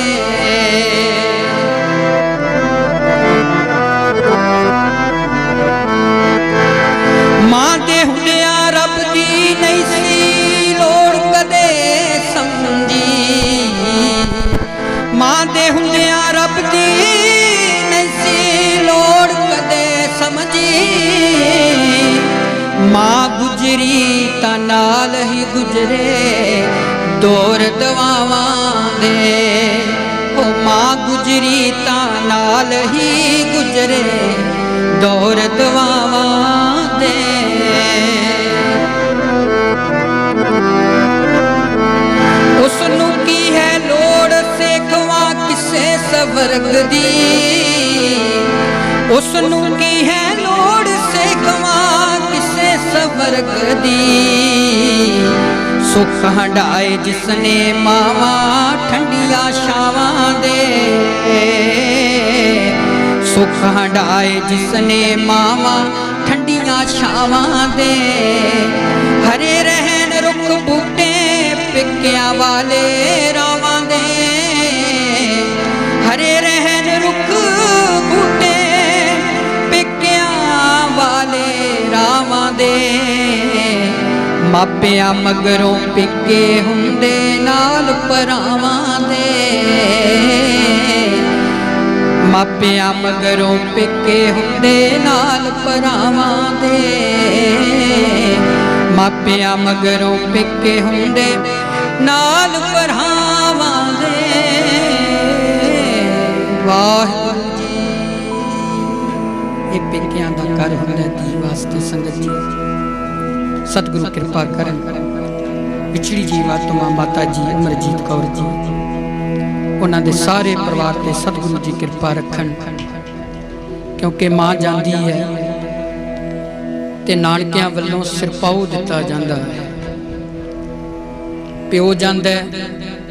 ਮਾਂ ਦੇ ਹੁੰਦਿਆਂ ਰੱਬ ਦੀ ਨਹੀਂ ਸੀ ਲੋੜ ਕਦੇ ਸਮਝੀ। ਮਾਂ ਦੇ ਹੁੰਦਿਆਂ ਰੱਬ ਦੀ ਨਹੀਂ ਸੀ ਲੋੜ ਕਦੇ ਸਮਝੀ। ਮਾਂ ਗੁਜਰੀ ਤਾਂ ਨਾਲ ਹੀ ਗੁਜਰੇ ਦੌਰ ਦਵਾਵਾਂ ਦੇ। ਉਹ ਮਾਂ ਗੁਜਰੀ ਤਾਂ ਨਾਲ ਹੀ ਗੁਜਰੇ ਦੌਰ ਦਵਾਵਾਂ ਦੇ। ਉਸ ਨੂੰ ਕੀ ਹੈ ਲੋੜ ਸੇਖਵਾਂ ਕਿਸੇ ਸਵਰਗ ਦੀ। ਉਸ ਨੂੰ ਕੀ ਹੈ ਲੋੜ ਸੇਖਵਾਂ ਕਿਸੇ ਸਵਰਗ ਦੀ। ਸੁੱਖ ਹੰਢਾਏ ਜਿਸਨੇ ਮਾਵਾਂ ਠੰਡੀਆਂ ਛਾਵਾਂ ਦੇ। ਸੁੱਖ ਹੰਢਾਏ ਜਿਸਨੇ ਮਾਵਾਂ ਠੰਡੀਆਂ ਛਾਵਾਂ ਦੇ। ਹਰੇ ਰਹਿਣ ਰੁੱਖ ਬੂਟੇ ਪਿੱਕਿਆਂ ਵਾਲੇ ਰਾਵਾਂ ਦੇ। ਹਰੇ ਰਹਿਣ ਰੁੱਖ ਬੂਟੇ ਪਿੱਕਿਆਂ ਵਾਲੇ ਰਾਵਾਂ ਦੇ। ਮਾਪਿਆਂ ਮਗਰੋਂ ਪਿੱਕੇ ਹੁੰਦੇ ਨਾਲ ਭਰਾਵਾਂ ਦੇ। ਮਾਪਿਆਂ ਮਗਰੋਂ ਪਿੱਕੇ ਹੁੰਦੇ ਨਾਲ ਭਰਾਵਾਂ ਦੇ। ਮਾਪਿਆਂ ਮਗਰੋਂ ਪਿੱਕੇ ਹੁੰਦੇ ਨਾਲ ਭਰਾਵਾਂ ਦੇ। ਵਾਹਿਗੁਰੂ ਜੀ। ਇਹ ਪੇਕਿਆਂ ਦਾ ਘਰ ਹੁੰਦਾ ਧੀ ਵਾਸਤੇ ਸੰਗਤ ਜੀ। ਸਤਿਗੁਰੂ ਕਿਰਪਾ ਕਰਨ। ਵਿਛੜੀ ਜੀਵ ਆਤਮਾ ਮਾਤਾ ਜੀ ਅਮਰਜੀਤ ਕੌਰ ਜੀ, ਉਹਨਾਂ ਦੇ ਸਾਰੇ ਪਰਿਵਾਰ ਤੇ ਸਤਿਗੁਰੂ ਜੀ ਕਿਰਪਾ ਰੱਖਣ। ਕਿਉਂਕਿ ਮਾਂ ਜਾਂਦੀ ਹੈ ਤੇ ਨਾਨਕਿਆਂ ਵੱਲੋਂ ਸਿਰਪਾਉ ਦਿੱਤਾ ਜਾਂਦਾ ਹੈ। ਪਿਓ ਜਾਂਦਾ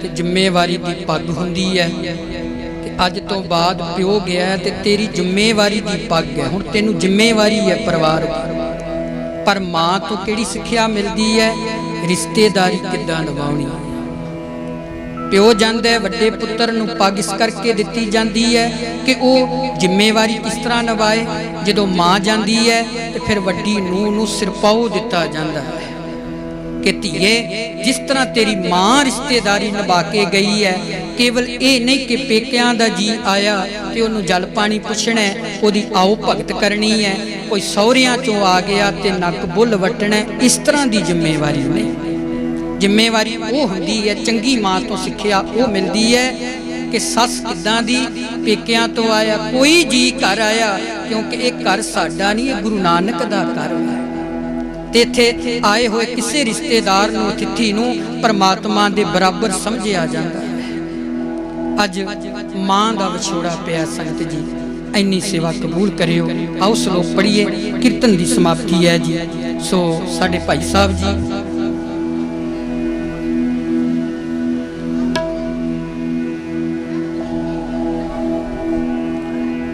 ਤੇ ਜ਼ਿੰਮੇਵਾਰੀ ਦੀ ਪੱਗ ਹੁੰਦੀ ਹੈ ਕਿ ਅੱਜ ਤੋਂ ਬਾਅਦ ਪਿਓ ਗਿਆ ਤੇ ਤੇਰੀ ਜ਼ਿੰਮੇਵਾਰੀ ਦੀ ਪੱਗ ਹੈ। ਹੁਣ ਤੈਨੂੰ ਜ਼ਿੰਮੇਵਾਰੀ ਹੈ ਪਰਿਵਾਰ ਦੀ। ਪਰ ਮਾਂ ਤੋਂ ਕਿਹੜੀ ਸਿੱਖਿਆ ਮਿਲਦੀ ਹੈ? ਰਿਸ਼ਤੇਦਾਰੀ ਕਿੱਦਾਂ ਨਿਭਾਉਣੀ। ਪਿਓ ਜਾਂਦਾ ਹੈ, ਵੱਡੇ ਪੁੱਤਰ ਨੂੰ ਪੱਗ ਇਸ ਕਰਕੇ ਦਿੱਤੀ ਜਾਂਦੀ ਹੈ ਕਿ ਉਹ ਜ਼ਿੰਮੇਵਾਰੀ ਕਿਸ ਤਰ੍ਹਾਂ ਨਿਭਾਏ। ਜਦੋਂ ਮਾਂ ਜਾਂਦੀ ਹੈ ਤੇ ਫਿਰ ਵੱਡੀ ਨੂੰਹ ਨੂੰ ਸਿਰਪਾਉ ਦਿੱਤਾ ਜਾਂਦਾ ਹੈ ਕਿ ਧੀਏ, ਜਿਸ ਤਰ੍ਹਾਂ ਤੇਰੀ ਮਾਂ ਰਿਸ਼ਤੇਦਾਰੀ ਨਿਭਾ ਕੇ ਗਈ ਹੈ, ਕੇਵਲ ਇਹ ਨਹੀਂ ਕਿ ਪੇਕਿਆਂ ਦਾ ਜੀ ਆਇਆ ਤੇ ਉਹਨੂੰ ਜਲ ਪਾਣੀ ਪੁੱਛਣਾ, ਉਹਦੀ ਆਓ ਭਗਤ ਕਰਨੀ ਹੈ। ਕੋਈ ਸਹੁਰਿਆਂ ਚੋਂ ਆ ਗਿਆ ਤੇ ਨੱਕ ਬੁੱਲ ਵੱਟਣਾ, ਇਸ ਤਰ੍ਹਾਂ ਦੀ ਜ਼ਿੰਮੇਵਾਰੀ ਨਹੀਂ। ਜ਼ਿੰਮੇਵਾਰੀ ਉਹ ਹੁੰਦੀ ਹੈ, ਚੰਗੀ ਮਾਂ ਤੋਂ ਸਿੱਖਿਆ ਉਹ ਮਿਲਦੀ ਹੈ ਕਿ ਸੱਸ ਕਿੱਦਾਂ ਦੀ, ਪੇਕਿਆਂ ਤੋਂ ਆਇਆ ਕੋਈ ਜੀ ਘਰ ਆਇਆ, ਕਿਉਂਕਿ ਇਹ ਘਰ ਸਾਡਾ ਨਹੀਂ, ਇਹ ਗੁਰੂ ਨਾਨਕ ਦਾ ਘਰ ਹੈ। ਤੇ ਇੱਥੇ ਆਏ ਹੋਏ ਕਿਸੇ ਰਿਸ਼ਤੇਦਾਰ ਨੂੰ, ਅਤਿਥੀ ਨੂੰ ਪਰਮਾਤਮਾ ਦੇ ਬਰਾਬਰ ਸਮਝਿਆ ਜਾਂਦਾ ਹੈ। ਅੱਜ ਮਾਂ ਦਾ ਵਿਛੋੜਾ ਪਿਆ ਸੰਗਤ ਜੀ, ਇੰਨੀ ਸੇਵਾ ਕਬੂਲ ਕਰਿਓ। ਆਓ ਸ਼ਲੋਕ ਪੜ੍ਹੀਏ, ਕੀਰਤਨ ਦੀ ਸਮਾਪਤੀ ਹੈ ਜੀ। ਸੋ ਸਾਡੇ ਭਾਈ ਸਾਹਿਬ ਜੀ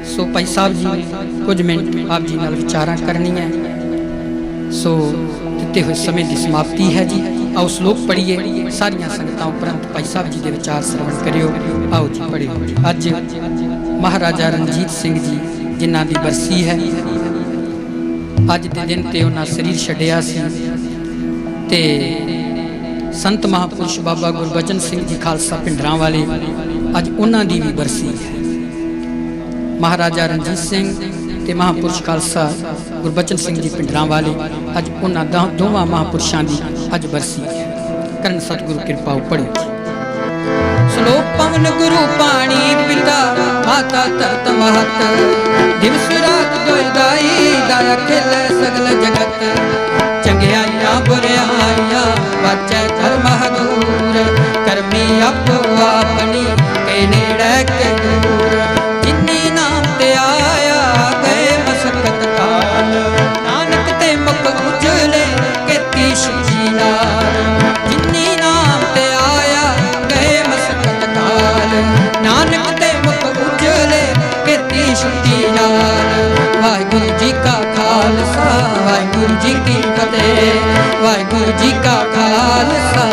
ਸੋ ਭਾਈ ਸਾਹਿਬ ਜੀ ਕੁਝ ਮਿੰਟ ਆਪ ਜੀ ਨਾਲ ਵਿਚਾਰਾਂ ਕਰਨੀਆਂ। ਸੋ ਦਿੱਤੇ ਹੋਏ ਸਮੇਂ ਦੀ ਸਮਾਪਤੀ ਹੈ ਜੀ। ਆਓ ਸ਼ਲੋਕ ਪੜ੍ਹੀਏ, ਸਾਰੀਆਂ ਸੰਗਤਾਂ ਉਪਰੰਤ ਭਾਈ ਸਾਹਿਬ ਜੀ ਦੇ ਵਿਚਾਰ ਸਰਵਣ ਕਰਿਓ। ਆਓ ਜੀ ਪੜ੍ਹਿਓ। ਅੱਜ ਮਹਾਰਾਜਾ ਰਣਜੀਤ ਸਿੰਘ ਜੀ ਜਿਨ੍ਹਾਂ ਦੀ ਬਰਸੀ ਹੈ, ਅੱਜ ਦੇ ਦਿਨ ਤੇ ਉਹਨਾਂ ਸਰੀਰ ਛੱਡਿਆ ਸੀ ਤੇ ਸੰਤ ਮਹਾਂਪੁਰਸ਼ ਬਾਬਾ ਗੁਰਬਚਨ ਸਿੰਘ ਜੀ ਖਾਲਸਾ ਭਿੰਡਰਾਂ ਵਾਲੇ, ਅੱਜ ਉਹਨਾਂ ਦੀ ਵੀ ਬਰਸੀ ਹੈ। ਮਹਾਰਾਜਾ ਰਣਜੀਤ ਸਿੰਘ ਤੇ ਮਹਾਂਪੁਰਸ਼ ਖਾਲਸਾ ਗੁਰਬਚਨ ਸਿੰਘ ਜੀ ਭਿੰਡਰਾਂ ਵਾਲੇ, ਅੱਜ ਉਹਨਾਂ ਦੋਵਾਂ ਮਹਾਂਪੁਰਸ਼ਾਂ ਦੀ ਅੱਜ ਬਰਸੀ ਹੈ। ਕਰਨ ਸਤਿਗੁਰੂ ਕਿਰਪਾ ਪੜ੍ਹੋ। ਸ਼ਲੋਕ ਪਵਨ ਗੁਰੂ ਪਾਣੀ ਪਿਤਾ ਮਾਤਾ ਧਰਤ ਮਹਤ, ਦਿਵਸ ਰਾਤ ਦੁਇ ਦਾਈ ਦਾਇਆ ਖੇਲੇ ਸਗਲ ਜਗਤ। ਚੰਗਿਆਈਆਂ ਬੁਰਿਆਈਆਂ ਵਾਚੈ ਧਰਮ ਹਦੂਰ, ਕਰਮੀ ਆਪੋ ਆਪਣੀ ਕੇ ਨੇੜੇ ਕੇ ਦੂਰ। ਜਿਨੀ ਨਾਮ ਤੇ ਆਇਆ ਗਏ ਮਸਕਤ ਕਾਲ, ਨਾਨਕ ਤੇ ਮੁਖ ਉਜਲੇ ਕੀਤੀ ਸ਼ੁਚੀ ਨਾਲ। ਜਿਨੀ ਨਾਮ ਤੇ ਆਇਆ ਗਏ ਮਸਕਤ ਕਾਲ, ਨਾਨਕ ਤੇ ਮੁਖ ਉਜਲੇ ਕੀਤੀ ਸ਼ੁਚੀ ਨਾਲ। ਵਾਹਿਗੁਰੂ ਜੀ ਕਾ ਖਾਲਸਾ, ਵਾਹਿਗੁਰੂ ਜੀ ਕੀ ਫਤਿਹ। ਵਾਹਿਗੁਰੂ ਜੀ ਕਾ ਖਾਲਸਾ,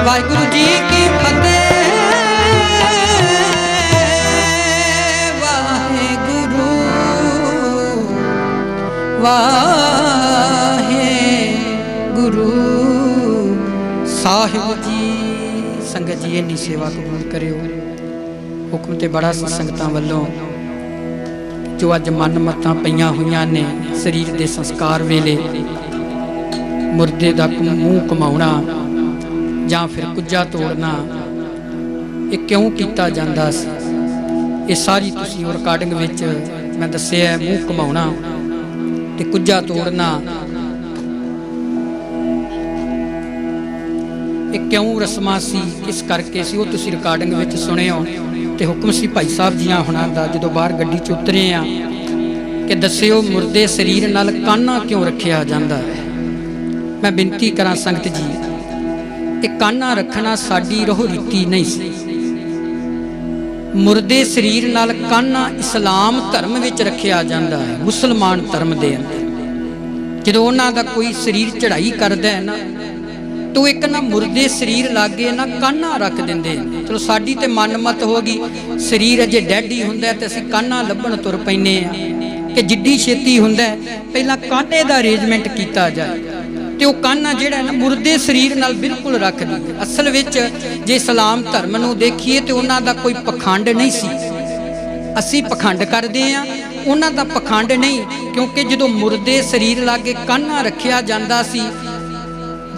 ਵਾਹਿਗੁਰੂ ਜੀ ਕੀ ਫਤਿਹ। ਵਾਹਿਗੁਰੂ ਸਾਹਿਬ ਜੀ। ਸੰਗਤ ਜੀ ਇੰਨੀ ਸੇਵਾ ਕਬੂਲ ਕਰਿਓ। ਹੁਕਮ ਤੇ ਬੜਾ ਸੀ ਸੰਗਤਾਂ ਵੱਲੋਂ, ਜੋ ਅੱਜ ਮਨ ਮੱਤਾਂ ਪਈਆਂ ਹੋਈਆਂ ਨੇ ਸਰੀਰ ਦੇ ਸੰਸਕਾਰ ਵੇਲੇ, ਮੁਰਦੇ ਦਾ ਮੂੰਹ ਘੁਮਾਉਣਾ ਜਾਂ ਫਿਰ ਕੁੱਜਾ ਤੋੜਨਾ, ਇਹ ਕਿਉਂ ਕੀਤਾ ਜਾਂਦਾ ਸੀ? ਇਹ ਸਾਰੀ ਤੁਸੀਂ ਰਿਕਾਰਡਿੰਗ ਵਿੱਚ ਮੈਂ ਦੱਸਿਆ। ਮੂੰਹ ਘੁਮਾਉਣਾ ਤੇ ਕੁੱਜਾ ਤੋੜਨਾ ਇਹ ਕਿਉਂ ਰਸਮਾਂ ਸੀ, ਕਿਸ ਕਰਕੇ ਸੀ, ਉਹ ਤੁਸੀਂ ਰਿਕਾਰਡਿੰਗ ਵਿੱਚ ਸੁਣਿਓ। ਤੇ ਹੁਕਮ ਸੀ ਭਾਈ ਸਾਹਿਬ ਜੀਆਂ ਹੁਣਾਂ ਦਾ, ਜਦੋਂ ਬਾਹਰ ਗੱਡੀ 'ਚ ਉਤਰੇ ਆ, ਕਿ ਦੱਸਿਓ ਮੁਰਦੇ ਸਰੀਰ ਨਾਲ ਕਾਨਾ ਕਿਉਂ ਰੱਖਿਆ ਜਾਂਦਾ ਹੈ। ਮੈਂ ਬੇਨਤੀ ਕਰਾਂ ਸੰਗਤ ਜੀ, ਇਹ ਕਾਨਾ ਰੱਖਣਾ ਸਾਡੀ ਰੋਹ ਰੀਤੀ ਨਹੀਂ ਸੀ। ਮੁਰਦੇ ਸਰੀਰ ਨਾਲ ਕਾਨਾ ਇਸਲਾਮ ਧਰਮ ਵਿੱਚ ਰੱਖਿਆ ਜਾਂਦਾ ਹੈ, ਮੁਸਲਮਾਨ ਧਰਮ ਦੇ ਅੰਦਰ। ਜਦੋਂ ਉਹਨਾਂ ਦਾ ਕੋਈ ਸਰੀਰ ਚੜ੍ਹਾਈ ਕਰਦਾ ਹੈ ਨਾ, ਤੋ ਇੱਕ ਨਾ ਮੁਰਦੇ ਸਰੀਰ ਲਾਗੇ ਨਾ ਕਾਨਾ ਰੱਖ ਦਿੰਦੇ। ਚਲੋ ਸਾਡੀ ਤੇ ਮਨਮਤ ਹੋ ਗਈ, ਸਰੀਰ ਅਜੇ ਡੈਡ ਹੀ ਹੁੰਦਾ ਤੇ ਅਸੀਂ ਕਾਨਾ ਲੱਭਣ ਤੁਰ ਪੈਨੇ ਆ ਕਿ ਜਿੱਡੀ ਛੇਤੀ ਹੁੰਦਾ ਪਹਿਲਾਂ ਕਾਨੇ ਦਾ ਅਰੇਂਜਮੈਂਟ ਕੀਤਾ ਜਾਏ। ਤੇ ਉਹ ਕਾਨਾ ਜਿਹੜਾ ਨਾ ਮੁਰਦੇ ਸਰੀਰ ਨਾਲ ਬਿਲਕੁਲ ਰੱਖ ਦਿੰਦੇ। ਅਸਲ ਵਿੱਚ ਜੇ ਇਸਲਾਮ ਧਰਮ ਨੂੰ ਦੇਖੀਏ ਤੇ ਉਹਨਾਂ ਦਾ ਕੋਈ ਪਖੰਡ ਨਹੀਂ ਸੀ। ਅਸੀਂ ਪਖੰਡ ਕਰਦੇ ਆ, ਉਹਨਾਂ ਦਾ ਪਖੰਡ ਨਹੀਂ। ਕਿਉਂਕਿ ਜਦੋਂ ਮੁਰਦੇ ਸਰੀਰ ਲਾਗੇ ਕਾਨਾ ਰੱਖਿਆ ਜਾਂਦਾ ਸੀ,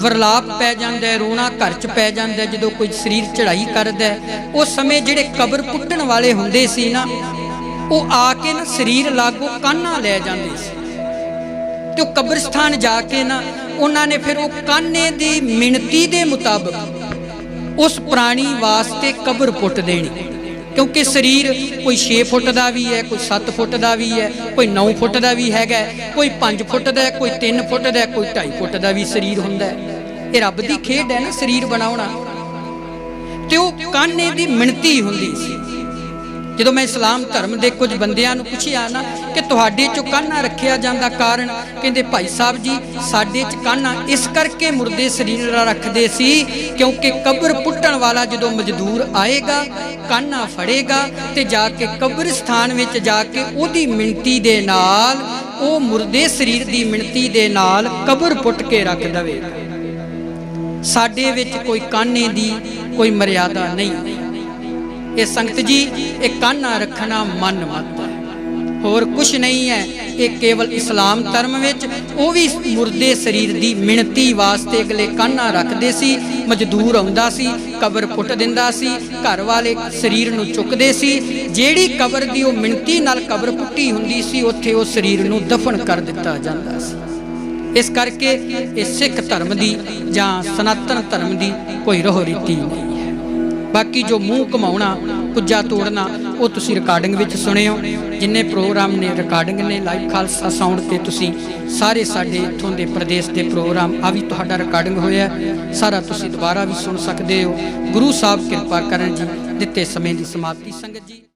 ਵਰਲਾਪ ਪੈ ਜਾਂਦਾ, ਰੋਣਾ ਘਰ 'ਚ ਪੈ ਜਾਂਦਾ ਜਦੋਂ ਕੋਈ ਸਰੀਰ ਚੜ੍ਹਾਈ ਕਰਦਾ। ਉਸ ਸਮੇਂ ਜਿਹੜੇ ਕਬਰ ਪੁੱਟਣ ਵਾਲੇ ਹੁੰਦੇ ਸੀ ਨਾ, ਉਹ ਆ ਕੇ ਨਾ ਸਰੀਰ ਲਾਗੋਂ ਕਾਨਾ ਲੈ ਜਾਂਦੇ ਸੀ ਤੇ ਉਹ ਕਬਰਸਤਾਨ ਜਾ ਕੇ ਨਾ ਉਹਨਾਂ ਨੇ ਫਿਰ ਉਹ ਕਾਨੇ ਦੀ ਮਿਣਤੀ ਦੇ ਮੁਤਾਬਕ ਉਸ ਪ੍ਰਾਣੀ ਵਾਸਤੇ ਕਬਰ ਪੁੱਟ ਦੇਣੀ। ਕਿਉਂਕਿ ਸਰੀਰ ਕੋਈ 6 ਫੁੱਟ ਦਾ ਵੀ ਹੈ, ਕੋਈ 7 ਫੁੱਟ ਦਾ ਵੀ ਹੈ, ਕੋਈ 9 ਫੁੱਟ ਦਾ ਵੀ ਹੈਗਾ, ਕੋਈ 5 ਫੁੱਟ ਦਾ, ਕੋਈ 3 ਫੁੱਟ ਦਾ, ਕੋਈ 2.5 ਫੁੱਟ ਦਾ ਵੀ ਸਰੀਰ ਹੁੰਦਾ ਹੈ। ਇਹ ਰੱਬ ਦੀ ਖੇਡ ਹੈ ਨਾ ਸਰੀਰ ਬਣਾਉਣਾ। ਤੇ ਉਹ ਕਾਨੇ ਦੀ ਮਿਣਤੀ ਹੁੰਦੀ ਸੀ। ਜਦੋਂ ਮੈਂ ਇਸਲਾਮ ਧਰਮ ਦੇ ਕੁਝ ਬੰਦਿਆਂ ਨੂੰ ਪੁੱਛਿਆ ਨਾ ਕਿ ਤੁਹਾਡੇ ਚੋਂ ਕਾਨਾ ਰੱਖਿਆ ਜਾਂਦਾ ਕਾਰਨ, ਕਹਿੰਦੇ ਭਾਈ ਸਾਹਿਬ ਜੀ ਸਾਡੇ ਚ ਕਾਨਾ ਇਸ ਕਰਕੇ ਮੁਰਦੇ ਸਰੀਰ ਰੱਖਦੇ ਸੀ ਕਿਉਂਕਿ ਕਬਰ ਪੁੱਟਣ ਵਾਲਾ ਜਦੋਂ ਮਜ਼ਦੂਰ ਆਏਗਾ ਕਾਨਾ ਫੜੇਗਾ ਤੇ ਜਾ ਕੇ ਕਬਰਸਤਾਨ ਵਿੱਚ ਜਾ ਕੇ ਉਹਦੀ ਮਿਣਤੀ ਦੇ ਨਾਲ, ਉਹ ਮੁਰਦੇ ਸਰੀਰ ਦੀ ਮਿਣਤੀ ਦੇ ਨਾਲ ਕਬਰ ਪੁੱਟ ਕੇ ਰੱਖ ਦੇਵੇਗਾ। ਸਾਡੇ ਵਿੱਚ ਕੋਈ ਕਾਨੇ ਦੀ ਕੋਈ ਮਰਿਆਦਾ ਨਹੀਂ। ਇਹ ਸੰਗਤ ਜੀ ਇਹ ਕਾਨਾ ਰੱਖਣਾ ਮਨ ਮਤ ਹੈ, ਹੋਰ ਕੁਛ ਨਹੀਂ ਹੈ। ਇਹ ਕੇਵਲ ਇਸਲਾਮ ਧਰਮ ਵਿੱਚ ਉਹ ਵੀ ਮੁਰਦੇ ਸਰੀਰ ਦੀ ਮਿਣਤੀ ਵਾਸਤੇ ਅਗਲੇ ਕਾਨਾ ਰੱਖਦੇ ਸੀ। ਮਜ਼ਦੂਰ ਆਉਂਦਾ ਸੀ ਕਬਰ ਪੁੱਟ ਦਿੰਦਾ ਸੀ, ਘਰ ਵਾਲੇ ਸਰੀਰ ਨੂੰ ਚੁੱਕਦੇ ਸੀ, ਜਿਹੜੀ ਕਬਰ ਦੀ ਉਹ ਮਿਣਤੀ ਨਾਲ ਕਬਰ ਪੁੱਟੀ ਹੁੰਦੀ ਸੀ ਉੱਥੇ ਉਹ ਸਰੀਰ ਨੂੰ ਦਫਨ ਕਰ ਦਿੱਤਾ ਜਾਂਦਾ ਸੀ। ਇਸ ਕਰਕੇ ਇਹ ਸਿੱਖ ਧਰਮ ਦੀ ਜਾਂ ਸਨਾਤਨ ਧਰਮ ਦੀ ਕੋਈ ਰੋਹ ਰੀਤੀ ਨਹੀਂ ਹੈ। ਬਾਕੀ ਜੋ ਮੂੰਹ ਘਮਾਉਣਾ ਕੁੱਜਾ ਤੋੜਨਾ ਉਹ ਤੁਸੀਂ ਰਿਕਾਰਡਿੰਗ ਵਿੱਚ ਸੁਣਿਓ। ਜਿੰਨੇ ਪ੍ਰੋਗਰਾਮ ਨੇ ਰਿਕਾਰਡਿੰਗ ਨੇ ਲਾਈਵ ਖਾਲਸਾ ਸਾਊਂਡ ਤੇ ਤੁਸੀਂ ਸਾਰੇ ਸਾਡੇ ਇੱਥੋਂ ਦੇ ਪ੍ਰਦੇਸ਼ ਦੇ ਪ੍ਰੋਗਰਾਮ ਆ ਵੀ ਤੁਹਾਡਾ ਰਿਕਾਰਡਿੰਗ ਹੋਇਆ, ਸਾਰਾ ਤੁਸੀਂ ਦੁਬਾਰਾ ਵੀ ਸੁਣ ਸਕਦੇ ਹੋ। ਗੁਰੂ ਸਾਹਿਬ ਕਿਰਪਾ ਕਰਨ ਜੀ। ਦਿੱਤੇ ਸਮੇਂ ਦੀ ਸਮਾਪਤੀ। ਸੰਗਤ ਜੀ